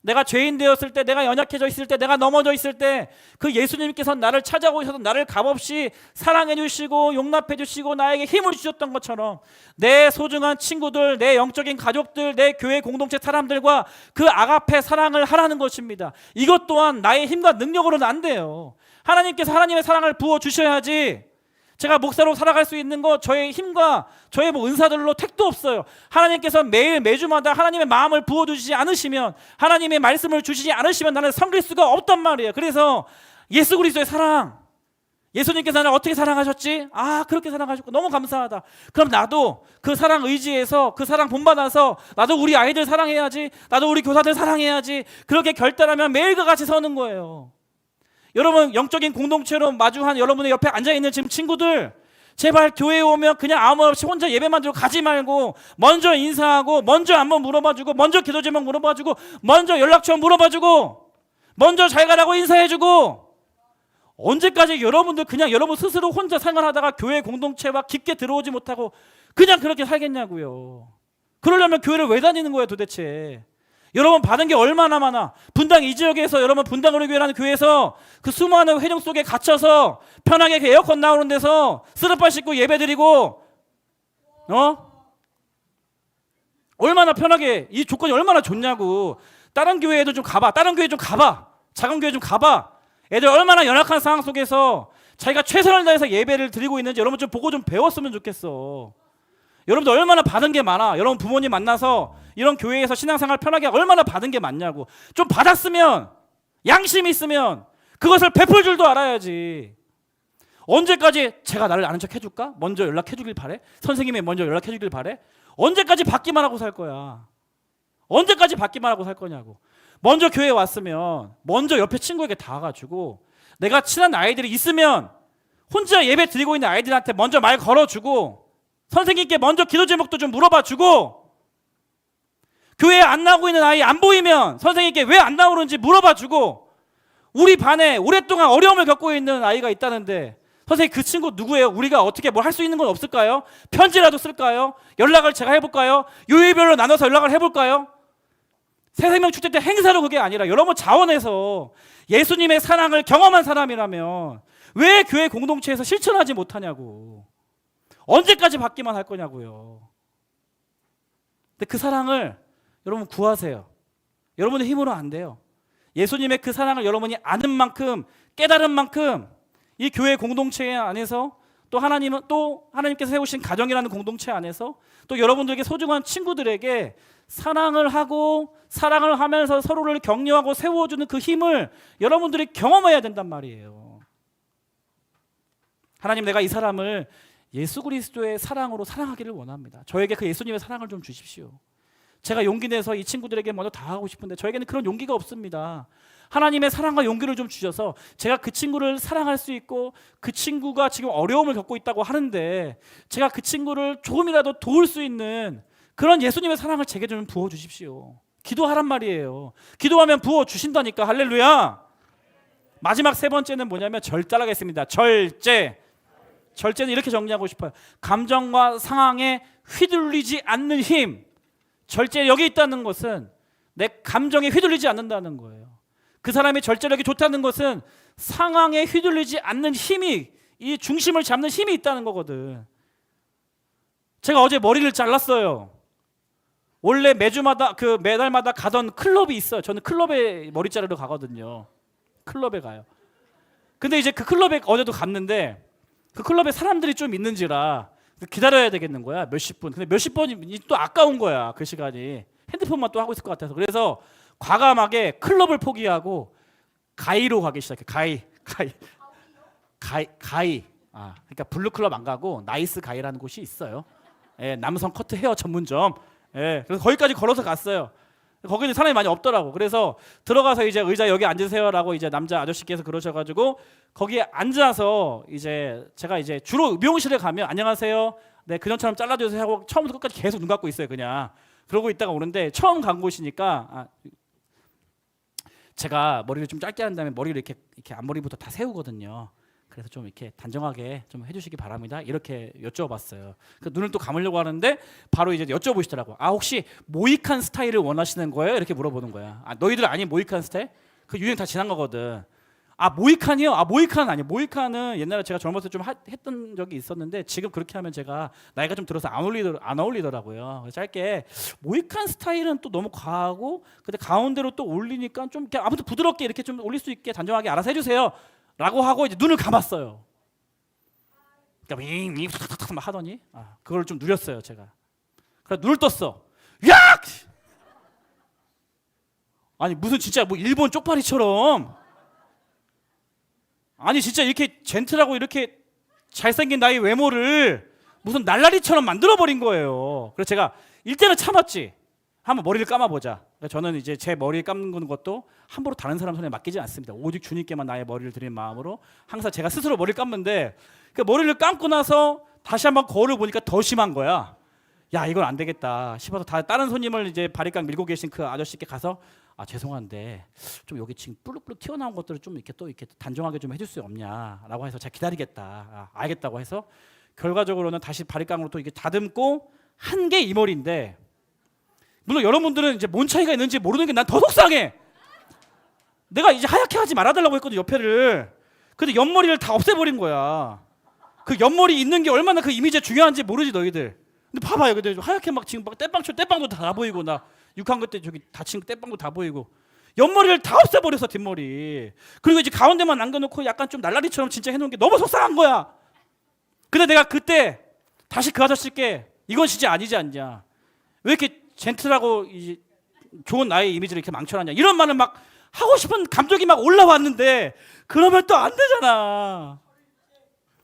내가 죄인 되었을 때, 내가 연약해져 있을 때, 내가 넘어져 있을 때 그 예수님께서 나를 찾아오셔서 나를 값없이 사랑해 주시고 용납해 주시고 나에게 힘을 주셨던 것처럼 내 소중한 친구들, 내 영적인 가족들, 내 교회 공동체 사람들과 그 아가페 사랑을 하라는 것입니다. 이것 또한 나의 힘과 능력으로는 안 돼요. 하나님께서 하나님의 사랑을 부어주셔야지. 제가 목사로 살아갈 수 있는 거 저의 힘과 저의 은사들로 택도 없어요. 하나님께서 매주마다 하나님의 마음을 부어주시지 않으시면, 하나님의 말씀을 주시지 않으시면 나는 섬길 수가 없단 말이에요. 그래서 예수 그리스도의 사랑, 예수님께서 나를 어떻게 사랑하셨지? 그렇게 사랑하셨고 너무 감사하다. 그럼 나도 그 사랑 의지해서, 그 사랑 본받아서 나도 우리 아이들 사랑해야지, 나도 우리 교사들 사랑해야지, 그렇게 결단하면 매일과 같이 서는 거예요. 여러분, 영적인 공동체로 마주한 여러분의 옆에 앉아있는 지금 친구들, 제발 교회에 오면 그냥 아무 말 없이 혼자 예배만 드리고 가지 말고 먼저 인사하고, 먼저 한번 물어봐주고, 먼저 기도 제목 물어봐주고, 먼저 연락처 물어봐주고, 먼저 잘 가라고 인사해주고. 언제까지 여러분들 그냥 여러분 스스로 혼자 생활하다가 교회 공동체와 깊게 들어오지 못하고 그냥 그렇게 살겠냐고요. 그러려면 교회를 왜 다니는 거예요 도대체? 여러분 받은 게 얼마나 많아. 분당 이 지역에서, 여러분 분당 우리교회라는 교회에서 그 수많은 회령 속에 갇혀서 편하게 그 에어컨 나오는 데서 쓰레빠 씻고 예배드리고, 얼마나 편하게, 이 조건이 얼마나 좋냐고. 다른 교회에도 좀 가봐. 다른 교회 좀 가봐. 작은 교회 좀 가봐. 애들 얼마나 연약한 상황 속에서 자기가 최선을 다해서 예배를 드리고 있는지 여러분 좀 보고 좀 배웠으면 좋겠어. 여러분들 얼마나 받은 게 많아. 여러분 부모님 만나서 이런 교회에서 신앙생활 편하게 얼마나 받은 게 많냐고. 좀 받았으면, 양심이 있으면 그것을 베풀 줄도 알아야지. 언제까지 제가 나를 아는 척 해줄까? 먼저 연락해 주길 바래? 선생님이 먼저 연락해 주길 바래? 언제까지 받기만 하고 살 거야? 언제까지 받기만 하고 살 거냐고. 먼저 교회에 왔으면 먼저 옆에 친구에게 닿아가지고 내가 친한 아이들이 있으면 혼자 예배 드리고 있는 아이들한테 먼저 말 걸어주고 선생님께 먼저 기도 제목도 좀 물어봐주고 교회에 안 나오고 있는 아이 안 보이면 선생님께 왜 안 나오는지 물어봐주고 우리 반에 오랫동안 어려움을 겪고 있는 아이가 있다는데 선생님 그 친구 누구예요? 우리가 어떻게 뭘 할 수 있는 건 없을까요? 편지라도 쓸까요? 연락을 제가 해볼까요? 요일별로 나눠서 연락을 해볼까요? 새생명 축제 때 행사로 그게 아니라 여러분 자원해서 예수님의 사랑을 경험한 사람이라면 왜 교회 공동체에서 실천하지 못하냐고. 언제까지 받기만 할 거냐고요. 근데 그 사랑을 여러분 구하세요. 여러분의 힘으로 안 돼요. 예수님의 그 사랑을 여러분이 아는 만큼 깨달은 만큼 이 교회 공동체 안에서 또 하나님께서 세우신 가정이라는 공동체 안에서 또 여러분들에게 소중한 친구들에게 사랑을 하고 사랑을 하면서 서로를 격려하고 세워주는 그 힘을 여러분들이 경험해야 된단 말이에요. 하나님, 내가 이 사람을 예수 그리스도의 사랑으로 사랑하기를 원합니다. 저에게 그 예수님의 사랑을 좀 주십시오. 제가 용기 내서 이 친구들에게 먼저 다가가고 싶은데 저에게는 그런 용기가 없습니다. 하나님의 사랑과 용기를 좀 주셔서 제가 그 친구를 사랑할 수 있고 그 친구가 지금 어려움을 겪고 있다고 하는데 제가 그 친구를 조금이라도 도울 수 있는 그런 예수님의 사랑을 제게 좀 부어주십시오. 기도하란 말이에요. 기도하면 부어주신다니까. 할렐루야. 마지막 세 번째는 뭐냐면 절제라겠습니다. 절제는 이렇게 정리하고 싶어요. 감정과 상황에 휘둘리지 않는 힘. 절제 여기 있다는 것은 내 감정에 휘둘리지 않는다는 거예요. 그 사람이 절제력이 좋다는 것은 상황에 휘둘리지 않는 힘이, 이 중심을 잡는 힘이 있다는 거거든. 제가 어제 머리를 잘랐어요. 원래 매달마다 가던 클럽이 있어요. 저는 클럽에 머리 자르러 가거든요. 클럽에 가요. 근데 이제 그 클럽에 어제도 갔는데 그 클럽에 사람들이 좀 있는지라 기다려야 되겠는 거야. 몇십 분. 근데 몇십 분이 또 아까운 거야. 그 시간이. 핸드폰만 또 하고 있을 것 같아서. 그래서 과감하게 클럽을 포기하고 가이로 가기 시작해. 가이. 그러니까 블루클럽 안 가고 나이스 가이라는 곳이 있어요. 예, 남성 커트 헤어 전문점. 예, 그래서 거기까지 걸어서 갔어요. 거기는 사람이 많이 없더라고. 그래서 들어가서 이제 의자 여기 앉으세요라고 이제 남자 아저씨께서 그러셔가지고 거기에 앉아서 이제 제가 이제 주로 미용실에 가면 안녕하세요. 네, 그전처럼 잘라주세요 하고 처음부터 끝까지 계속 눈 감고 있어요. 그냥 그러고 있다가 오는데 처음 간 곳이니까 제가 머리를 좀 짧게 한 다음에 머리를 이렇게 앞머리부터 다 세우거든요. 그래서 좀 이렇게 단정하게 좀 해주시기 바랍니다. 이렇게 여쭤봤어요. 그 눈을 또 감으려고 하는데 바로 이제 여쭤보시더라고. 혹시 모이칸 스타일을 원하시는 거예요? 이렇게 물어보는 거야. 너희들 아니 모이칸 스타일? 그 유행 다 지난 거거든. 모이칸이요? 모이칸은 아니에요. 모이칸은 옛날에 제가 젊었을 때 좀 했던 적이 있었는데 지금 그렇게 하면 제가 나이가 좀 들어서 안 어울리더라고요. 그래서 짧게 모이칸 스타일은 또 너무 과하고 근데 가운데로 또 올리니까 좀 이렇게 아무튼 부드럽게 이렇게 좀 올릴 수 있게 단정하게 알아서 해주세요. 라고 하고 이제 눈을 감았어요. 그러니까 윙윙 탁탁탁 막 하더니 그걸 좀 누렸어요 제가. 그래서 눈을 떴어. 야! 아니 무슨 진짜 뭐 일본 쪽파리처럼 아니 진짜 이렇게 젠틀하고 이렇게 잘생긴 나의 외모를 무슨 날라리처럼 만들어버린 거예요. 그래서 제가 일단은 참았지. 한번 머리를 감아보자. 그러니까 저는 이제 제 머리를 감는 것도 함부로 다른 사람 손에 맡기지 않습니다. 오직 주님께만 나의 머리를 드리는 마음으로 항상 제가 스스로 머리를 감는데 그 머리를 감고 나서 다시 한번 거울을 보니까 더 심한 거야. 야 이건 안 되겠다 싶어서 다른 손님을 이제 바리깡 밀고 계신 그 아저씨께 가서 죄송한데 좀 여기 지금 뿔룩뿔룩 튀어나온 것들을 좀 이렇게 또 이렇게 단정하게 좀 해줄 수 없냐라고 해서 제가 기다리겠다. 알겠다고 해서 결과적으로는 다시 바리깡으로 또 이렇게 다듬고 한 게 이 머리인데. 물론 여러분들은 이제 뭔 차이가 있는지 모르는 게 난 더 속상해. 내가 이제 하얗게 하지 말아달라고 했거든 옆에를. 근데 옆머리를 다 없애버린 거야. 그 옆머리 있는 게 얼마나 그 이미지가 중요한지 모르지 너희들. 근데 봐봐요. 근데 하얗게 막 지금 막 떼빵도 다 보이고 나 6학년 때 저기 다친 떼빵도 다 보이고 옆머리를 다 없애버려서 뒷머리. 그리고 이제 가운데만 남겨놓고 약간 좀 날라리처럼 진짜 해놓은 게 너무 속상한 거야. 근데 내가 그때 다시 그 아저씨께 이건 진짜 아니지 않냐. 왜 이렇게 젠틀하고 이제 좋은 나의 이미지를 이렇게 망쳐놨냐 이런 말을 막 하고 싶은 감정이 막 올라왔는데 그러면 또 안 되잖아.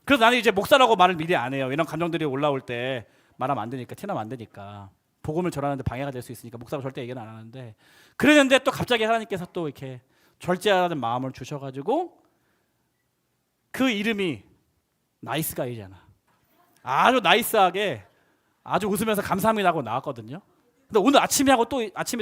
그래서 나는 이제 목사라고 말을 미리 안 해요. 이런 감정들이 올라올 때 말하면 안 되니까 티나면 안 되니까. 복음을 전하는데 방해가 될 수 있으니까 목사가 절대 얘기는 안 하는데, 그랬는데 또 갑자기 하나님께서 또 이렇게 절제하는 마음을 주셔가지고 그 이름이 나이스가이잖아. 아주 나이스하게 아주 웃으면서 감사합니다 하고 나왔거든요. 근데 오늘 아침에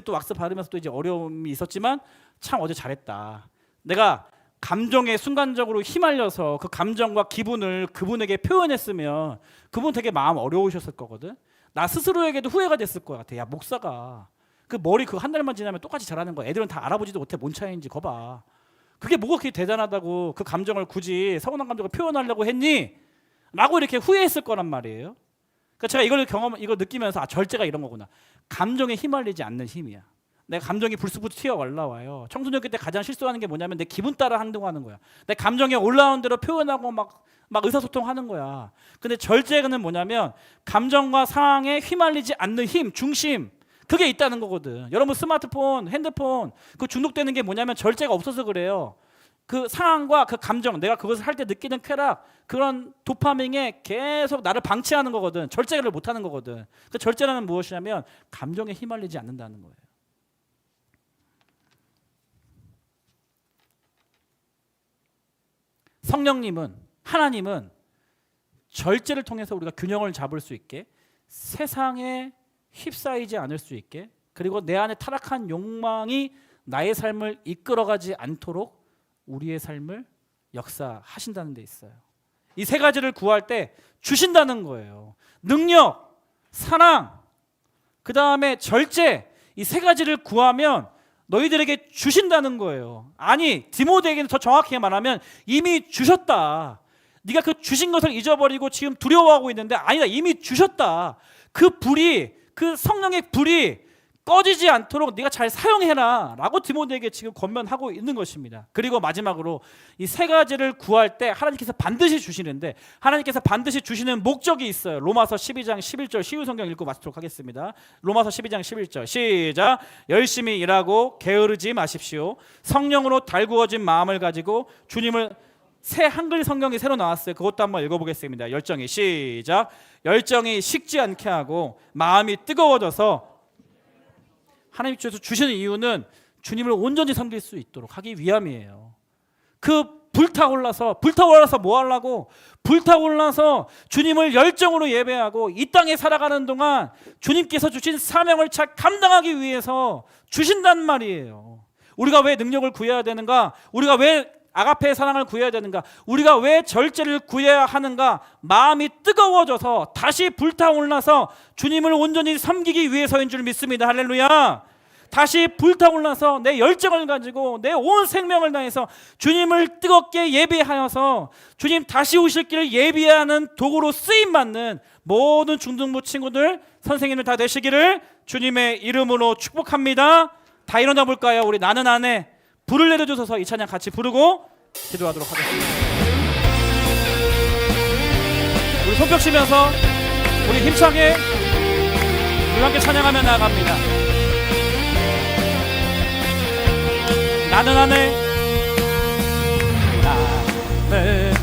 또 왁스 바르면서 또 이제 어려움이 있었지만 참 어제 잘했다. 내가 감정에 순간적으로 휘말려서 그 감정과 기분을 그분에게 표현했으면 그분 되게 마음 어려우셨을 거거든. 나 스스로에게도 후회가 됐을 것 같아. 야, 목사가 그 머리 그 한 달만 지나면 똑같이 잘하는 거야. 애들은 다 알아보지도 못해 뭔 차이인지. 거봐. 그게 뭐가 그렇게 대단하다고 그 감정을 굳이 서운한 감정을 표현하려고 했니? 라고 이렇게 후회했을 거란 말이에요. 그러니까 제가 이걸 느끼면서 절제가 이런 거구나. 감정에 휘말리지 않는 힘이야. 내가 감정이 불쑥불쑥 튀어 올라와요. 청소년기 때 가장 실수하는 게 뭐냐면 내 기분 따라 행동하는 거야. 내 감정에 올라온 대로 표현하고 막 의사소통하는 거야. 근데 절제는 뭐냐면 감정과 상황에 휘말리지 않는 힘, 중심, 그게 있다는 거거든. 여러분 스마트폰, 핸드폰 그 중독되는 게 뭐냐면 절제가 없어서 그래요. 그 상황과 그 감정, 내가 그것을 할 때 느끼는 쾌락, 그런 도파민에 계속 나를 방치하는 거거든. 절제를 못하는 거거든. 그 절제라는 무엇이냐면 감정에 휘말리지 않는다는 거예요. 성령님은, 하나님은 절제를 통해서 우리가 균형을 잡을 수 있게, 세상에 휩싸이지 않을 수 있게, 그리고 내 안에 타락한 욕망이 나의 삶을 이끌어가지 않도록 우리의 삶을 역사하신다는 데 있어요. 이 세 가지를 구할 때 주신다는 거예요. 능력, 사랑, 그 다음에 절제, 이 세 가지를 구하면 너희들에게 주신다는 거예요. 아니, 디모데에게는 더 정확하게 말하면 이미 주셨다. 네가 그 주신 것을 잊어버리고 지금 두려워하고 있는데 아니다, 이미 주셨다. 그 불이, 그 성령의 불이 꺼지지 않도록 네가 잘 사용해라 라고 디모데에게 지금 권면하고 있는 것입니다. 그리고 마지막으로 이 세 가지를 구할 때 하나님께서 반드시 주시는데, 하나님께서 반드시 주시는 목적이 있어요. 로마서 12장 11절 쉬운 성경 읽고 마치도록 하겠습니다. 로마서 12장 11절 시작. 열심히 일하고 게으르지 마십시오. 성령으로 달구어진 마음을 가지고 주님을, 새 한글 성경이 새로 나왔어요. 그것도 한번 읽어보겠습니다. 열정이 시작. 열정이 식지 않게 하고 마음이 뜨거워져서, 하나님께서 주시는 이유는 주님을 온전히 섬길 수 있도록 하기 위함이에요. 그 불타올라서 뭐 하려고? 불타올라서 주님을 열정으로 예배하고 이 땅에 살아가는 동안 주님께서 주신 사명을 잘 감당하기 위해서 주신단 말이에요. 우리가 왜 능력을 구해야 되는가? 우리가 왜 아가페의 사랑을 구해야 되는가? 우리가 왜 절제를 구해야 하는가? 마음이 뜨거워져서 다시 불타올라서 주님을 온전히 섬기기 위해서인 줄 믿습니다. 할렐루야. 다시 불타올라서 내 열정을 가지고 내 온 생명을 다해서 주님을 뜨겁게 예배하여서 주님 다시 오실 길을 예비하는 도구로 쓰임받는 모든 중등부 친구들, 선생님들 다 되시기를 주님의 이름으로 축복합니다. 다 일어나 볼까요? 우리 나는 안에 불을 내려주셔서 이 찬양 같이 부르고 기도하도록 하겠습니다. 우리 손뼉 치면서 우리 힘차게 우리 함께 찬양하며 나아갑니다. 나는 안에, 나는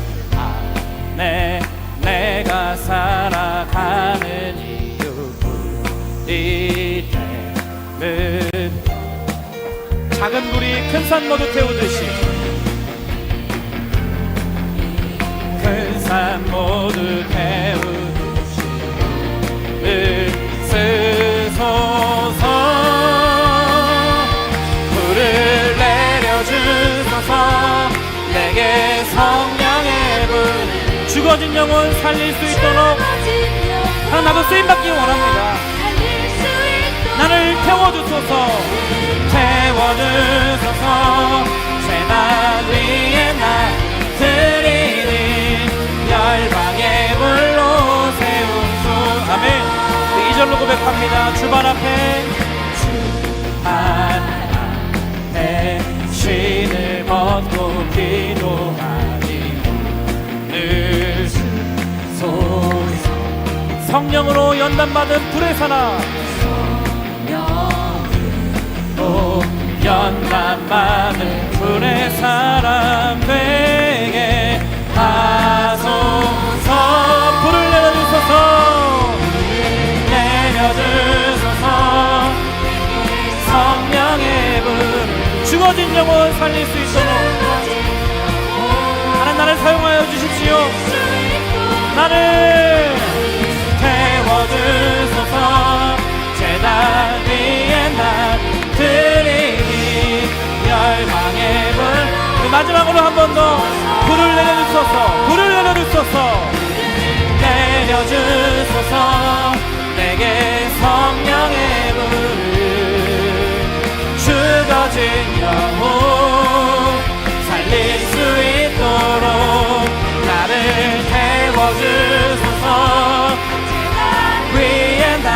안에 내가 살아가는 이유, 이때는 작은 불이 큰 산 모두 태우듯이, 큰 산 모두 태우듯이 쓰소서. 불을 내려주소서. 내게 성령의 불, 죽어진 영혼 살릴 수 있도록 나도 쓰임받기 원합니다. 나를 태워주소서. 태워주소서. 새날 위에 날 드리니 열방의 불로 세운 수. 아멘. 2절로 고백합니다. 주발 앞에, 주발 앞에 신을 벗고 기도하니 늘 소서. 성령으로 연단받은 불의 사람, 연단받은 불의 사람 되게 하소서. 불을 내려주소서. 내려주소서. 쓰러진 영혼 살릴 수 있도록 하나님 나를 사용하여 주십시오. 나를 태워주소서. 제단 위에 난 드리니 열방의 불. 마지막으로 한 번 더 불을 내려주소서. 불을 내려주소서. 내려주소서. 내게 성령의 불을. 죽어진 영혼 살릴 수 있도록 나를 태워주소서. 위에 난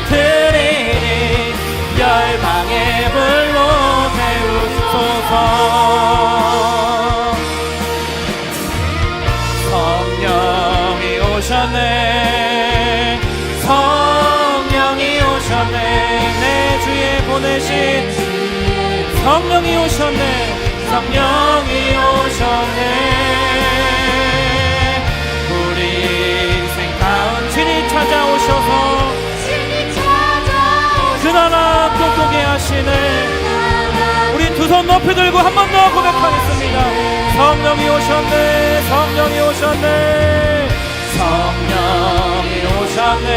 드리니 열방의 불로 태우소서. 성령이 오셨네. 성령이 오셨네. 내 주에 보내신 성령이 오셨네. 성령이 오셨네. 우리 인생 가운 진이 찾아오셔서 그 나라 꿈꾸게 하시네. 우리 두 손 높이 들고 한 번 더 고백하겠습니다. 성령이 오셨네. 성령이 오셨네. 성령이 오셨네.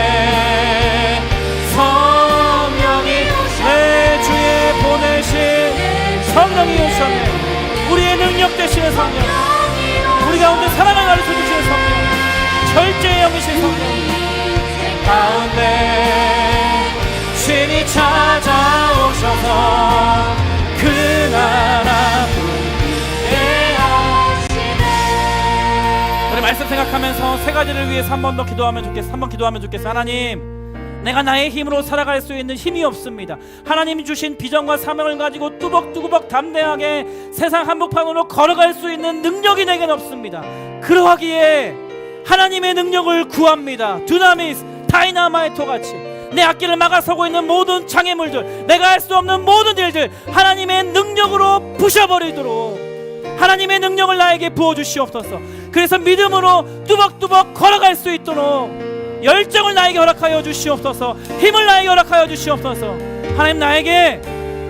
성령이 내 주에 보내신 성령이 오셨네. 우리의 능력 되시는 성령, 우리 가운데 사랑을 가르쳐 주시는 성령, 절제의 영이신 성령 가운데 신이 찾아오셔서 그 나라 꿈꾸게 하시네. 우리 말씀 생각하면서 세 가지를 위해서 한 번 더 기도하면 좋겠어. 한 번 기도하면 좋겠어. 하나님, 내가 나의 힘으로 살아갈 수 있는 힘이 없습니다. 하나님이 주신 비전과 사명을 가지고 뚜벅뚜벅 담대하게 세상 한복판으로 걸어갈 수 있는 능력이 내게는 없습니다. 그러하기에 하나님의 능력을 구합니다. 두나미스, 다이나마이트 같이 내 앞길을 막아서고 있는 모든 장애물들, 내가 할 수 없는 모든 일들 하나님의 능력으로 부셔버리도록 하나님의 능력을 나에게 부어주시옵소서. 그래서 믿음으로 뚜벅뚜벅 걸어갈 수 있도록 열정을 나에게 허락하여 주시옵소서. 힘을 나에게 허락하여 주시옵소서. 하나님, 나에게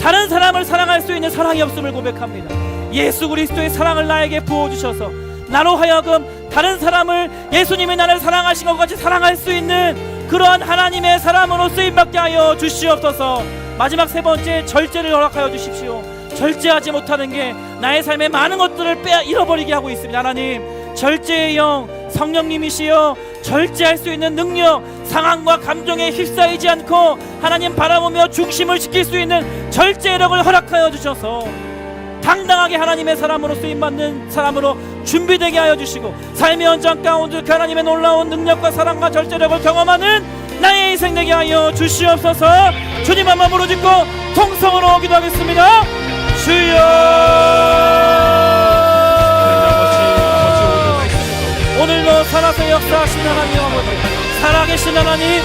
다른 사람을 사랑할 수 있는 사랑이 없음을 고백합니다. 예수 그리스도의 사랑을 나에게 부어주셔서 나로 하여금 다른 사람을 예수님이 나를 사랑하신 것 같이 사랑할 수 있는 그러한 하나님의 사람으로 쓰임받게 하여 주시옵소서. 마지막 세 번째, 절제를 허락하여 주십시오. 절제하지 못하는 게 나의 삶의 많은 것들을 잃어버리게 하고 있습니다. 하나님, 절제의 영 성령님이시여 절제할 수 있는 능력, 상황과 감정에 휩싸이지 않고 하나님 바라보며 중심을 지킬 수 있는 절제력을 허락하여 주셔서 당당하게 하나님의 사람으로 쓰임받는 사람으로 준비되게 하여 주시고 삶의 현장 가운데 그 하나님의 놀라운 능력과 사랑과 절제력을 경험하는 나의 인생 되게 하여 주시옵소서. 주님 한 마음으로 짓고 통성으로 기도하겠습니다. 주여, 오늘도 살아서 역사하신 하나님 아버지, 살아계신 하나님,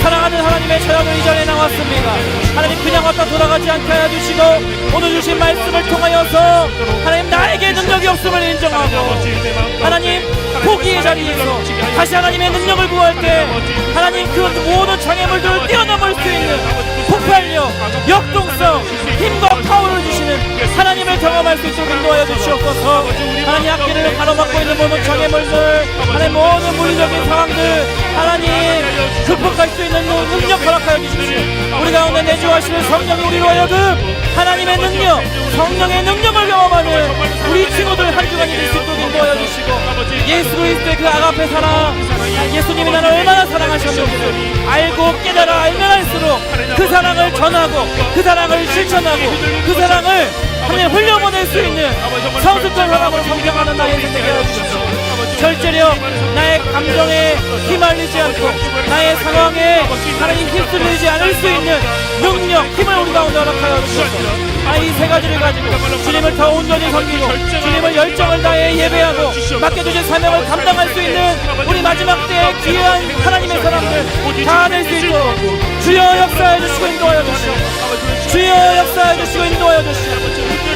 사랑하는 하나님의 자녀들 이 자리에 나왔습니다. 하나님, 그냥 왔다 돌아가지 않게 하여 주시고 오늘 주신 말씀을 통하여서 하나님 나에게 능력이 없음을 인정하고 하나님 포기의 자리에서 다시 하나님의 능력을 구할 때 하나님 그 모든 장애물들을 뛰어넘을 수 있는 폭발력, 역동성, 힘과 파워를 주시는 하나님을 경험할 수 있도록 인도하여 주시옵소서. 하나님 앞길을 가로막고 있는 모든 장애물들, 하나님 모든 물리적인 상황들 하나님 극복할 수 있는 능력 허락하여 주십시오. 우리 가운데 내주하시는 성령이 우리로 하여금 하나님의 능력, 성령의 능력을 경험하는 우리 친구들 한 주간이 될 수 있도록 인도하여 주시고 예수 그리스도의 그 아가페 사랑, 예수님이 나를 얼마나 사랑하셨는지 알고 깨달아 알면 할수록 그 사랑을 전하고 그 사랑을 실천하고 그 사랑을 하나님 흘려보낼 수 있는 성숙한 사람으로 성장하는 나의 인생 되게 하여 주십시오. 절제력, 나의 감정에 휘말리지 않고 나의 상황에 하나님 휩쓸리지 않을 수 있는 능력, 힘을 우리 가운데 허락하여 주시옵소서. 이 세 가지를 가지고 주님을 더 온전히 섬기고 주님을 열정을 다해 예배하고 맡겨주신 사명을 감당할 수 있는 우리 마지막 때의 귀한 하나님의 사람들 다 될 수 있도록 주여 역사해 주시고 인도하여 주시오. 주여 역사해 주시고 인도하여 주시오.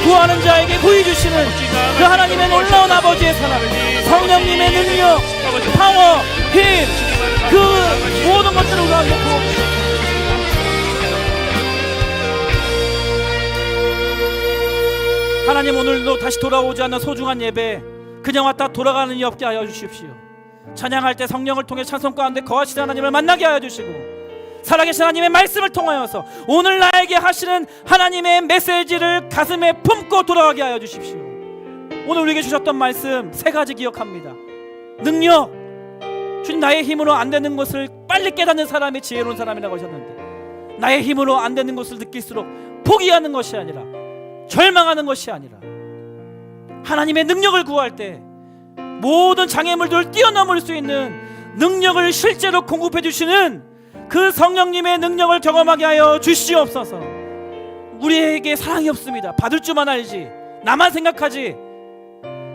구하는 자에게 구해 주시는 그 하나님의 놀라운 아버지의 사랑, 성령님의 능력, 파워, 힘, 그 모든 것들을 우리가 놓고 하나님, 오늘도 다시 돌아오지 않는 소중한 예배, 그냥 왔다 돌아가는 일 없게 하여 주십시오. 찬양할 때 성령을 통해 찬송 가운데 거하시는 하나님을 만나게 하여 주시고, 살아계신 하나님의 말씀을 통하여서 오늘 나에게 하시는 하나님의 메시지를 가슴에 품고 돌아가게 하여 주십시오. 오늘 우리에게 주셨던 말씀 세 가지 기억합니다. 능력, 주님, 나의 힘으로 안 되는 것을 빨리 깨닫는 사람이 지혜로운 사람이라고 하셨는데, 나의 힘으로 안 되는 것을 느낄수록 포기하는 것이 아니라, 절망하는 것이 아니라, 하나님의 능력을 구할 때 모든 장애물들을 뛰어넘을 수 있는 능력을 실제로 공급해 주시는 그 성령님의 능력을 경험하게 하여 주시옵소서. 우리에게 사랑이 없습니다. 받을 줄만 알지, 나만 생각하지,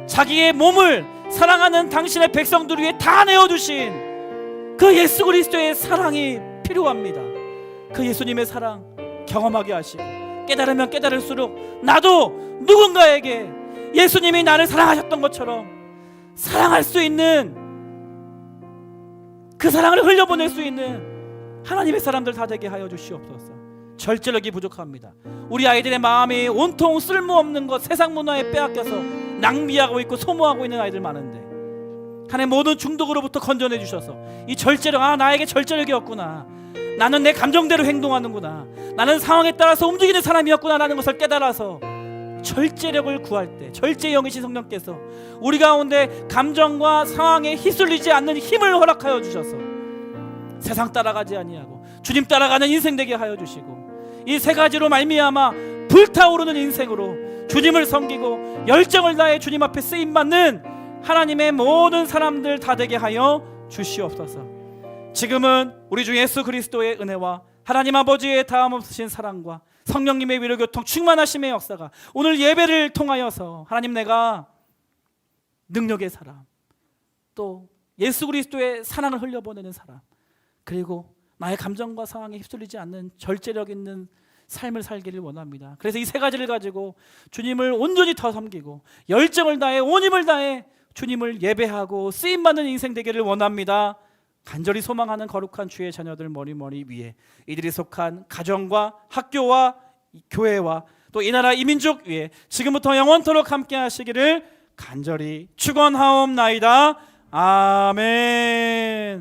자기의 몸을 사랑하는 당신의 백성들 위해 다 내어주신 그 예수 그리스도의 사랑이 필요합니다. 그 예수님의 사랑 경험하게 하시고, 깨달으면 깨달을수록 나도 누군가에게 예수님이 나를 사랑하셨던 것처럼 사랑할 수 있는, 그 사랑을 흘려보낼 수 있는 하나님의 사람들 다 되게 하여 주시옵소서. 절제력이 부족합니다. 우리 아이들의 마음이 온통 쓸모없는 것, 세상 문화에 빼앗겨서 낭비하고 있고 소모하고 있는 아이들 많은데, 하나님 모든 중독으로부터 건져내 주셔서 이 절제력, 나에게 절제력이 없구나, 나는 내 감정대로 행동하는구나, 나는 상황에 따라서 움직이는 사람이었구나 라는 것을 깨달아서 절제력을 구할 때, 절제의 영이신 성령께서 우리 가운데 감정과 상황에 휩쓸리지 않는 힘을 허락하여 주셔서 세상 따라가지 아니하고 주님 따라가는 인생 되게 하여 주시고, 이 세 가지로 말미암아 불타오르는 인생으로 주님을 섬기고 열정을 다해 주님 앞에 쓰임받는 하나님의 모든 사람들 다 되게 하여 주시옵소서. 지금은 우리 주 예수 그리스도의 은혜와 하나님 아버지의 다함없으신 사랑과 성령님의 위로교통 충만하심의 역사가 오늘 예배를 통하여서, 하나님, 내가 능력의 사람, 또 예수 그리스도의 사랑을 흘려보내는 사람, 그리고 나의 감정과 상황에 휩쓸리지 않는 절제력 있는 삶을 살기를 원합니다. 그래서 이 세 가지를 가지고 주님을 온전히 더 섬기고 열정을 다해 온 힘을 다해 주님을 예배하고 쓰임받는 인생 되기를 원합니다. 간절히 소망하는 거룩한 주의 자녀들 머리 위에, 이들이 속한 가정과 학교와 교회와 또 이 나라 이 민족 위에 지금부터 영원토록 함께 하시기를 간절히 축원하옵나이다. 아멘.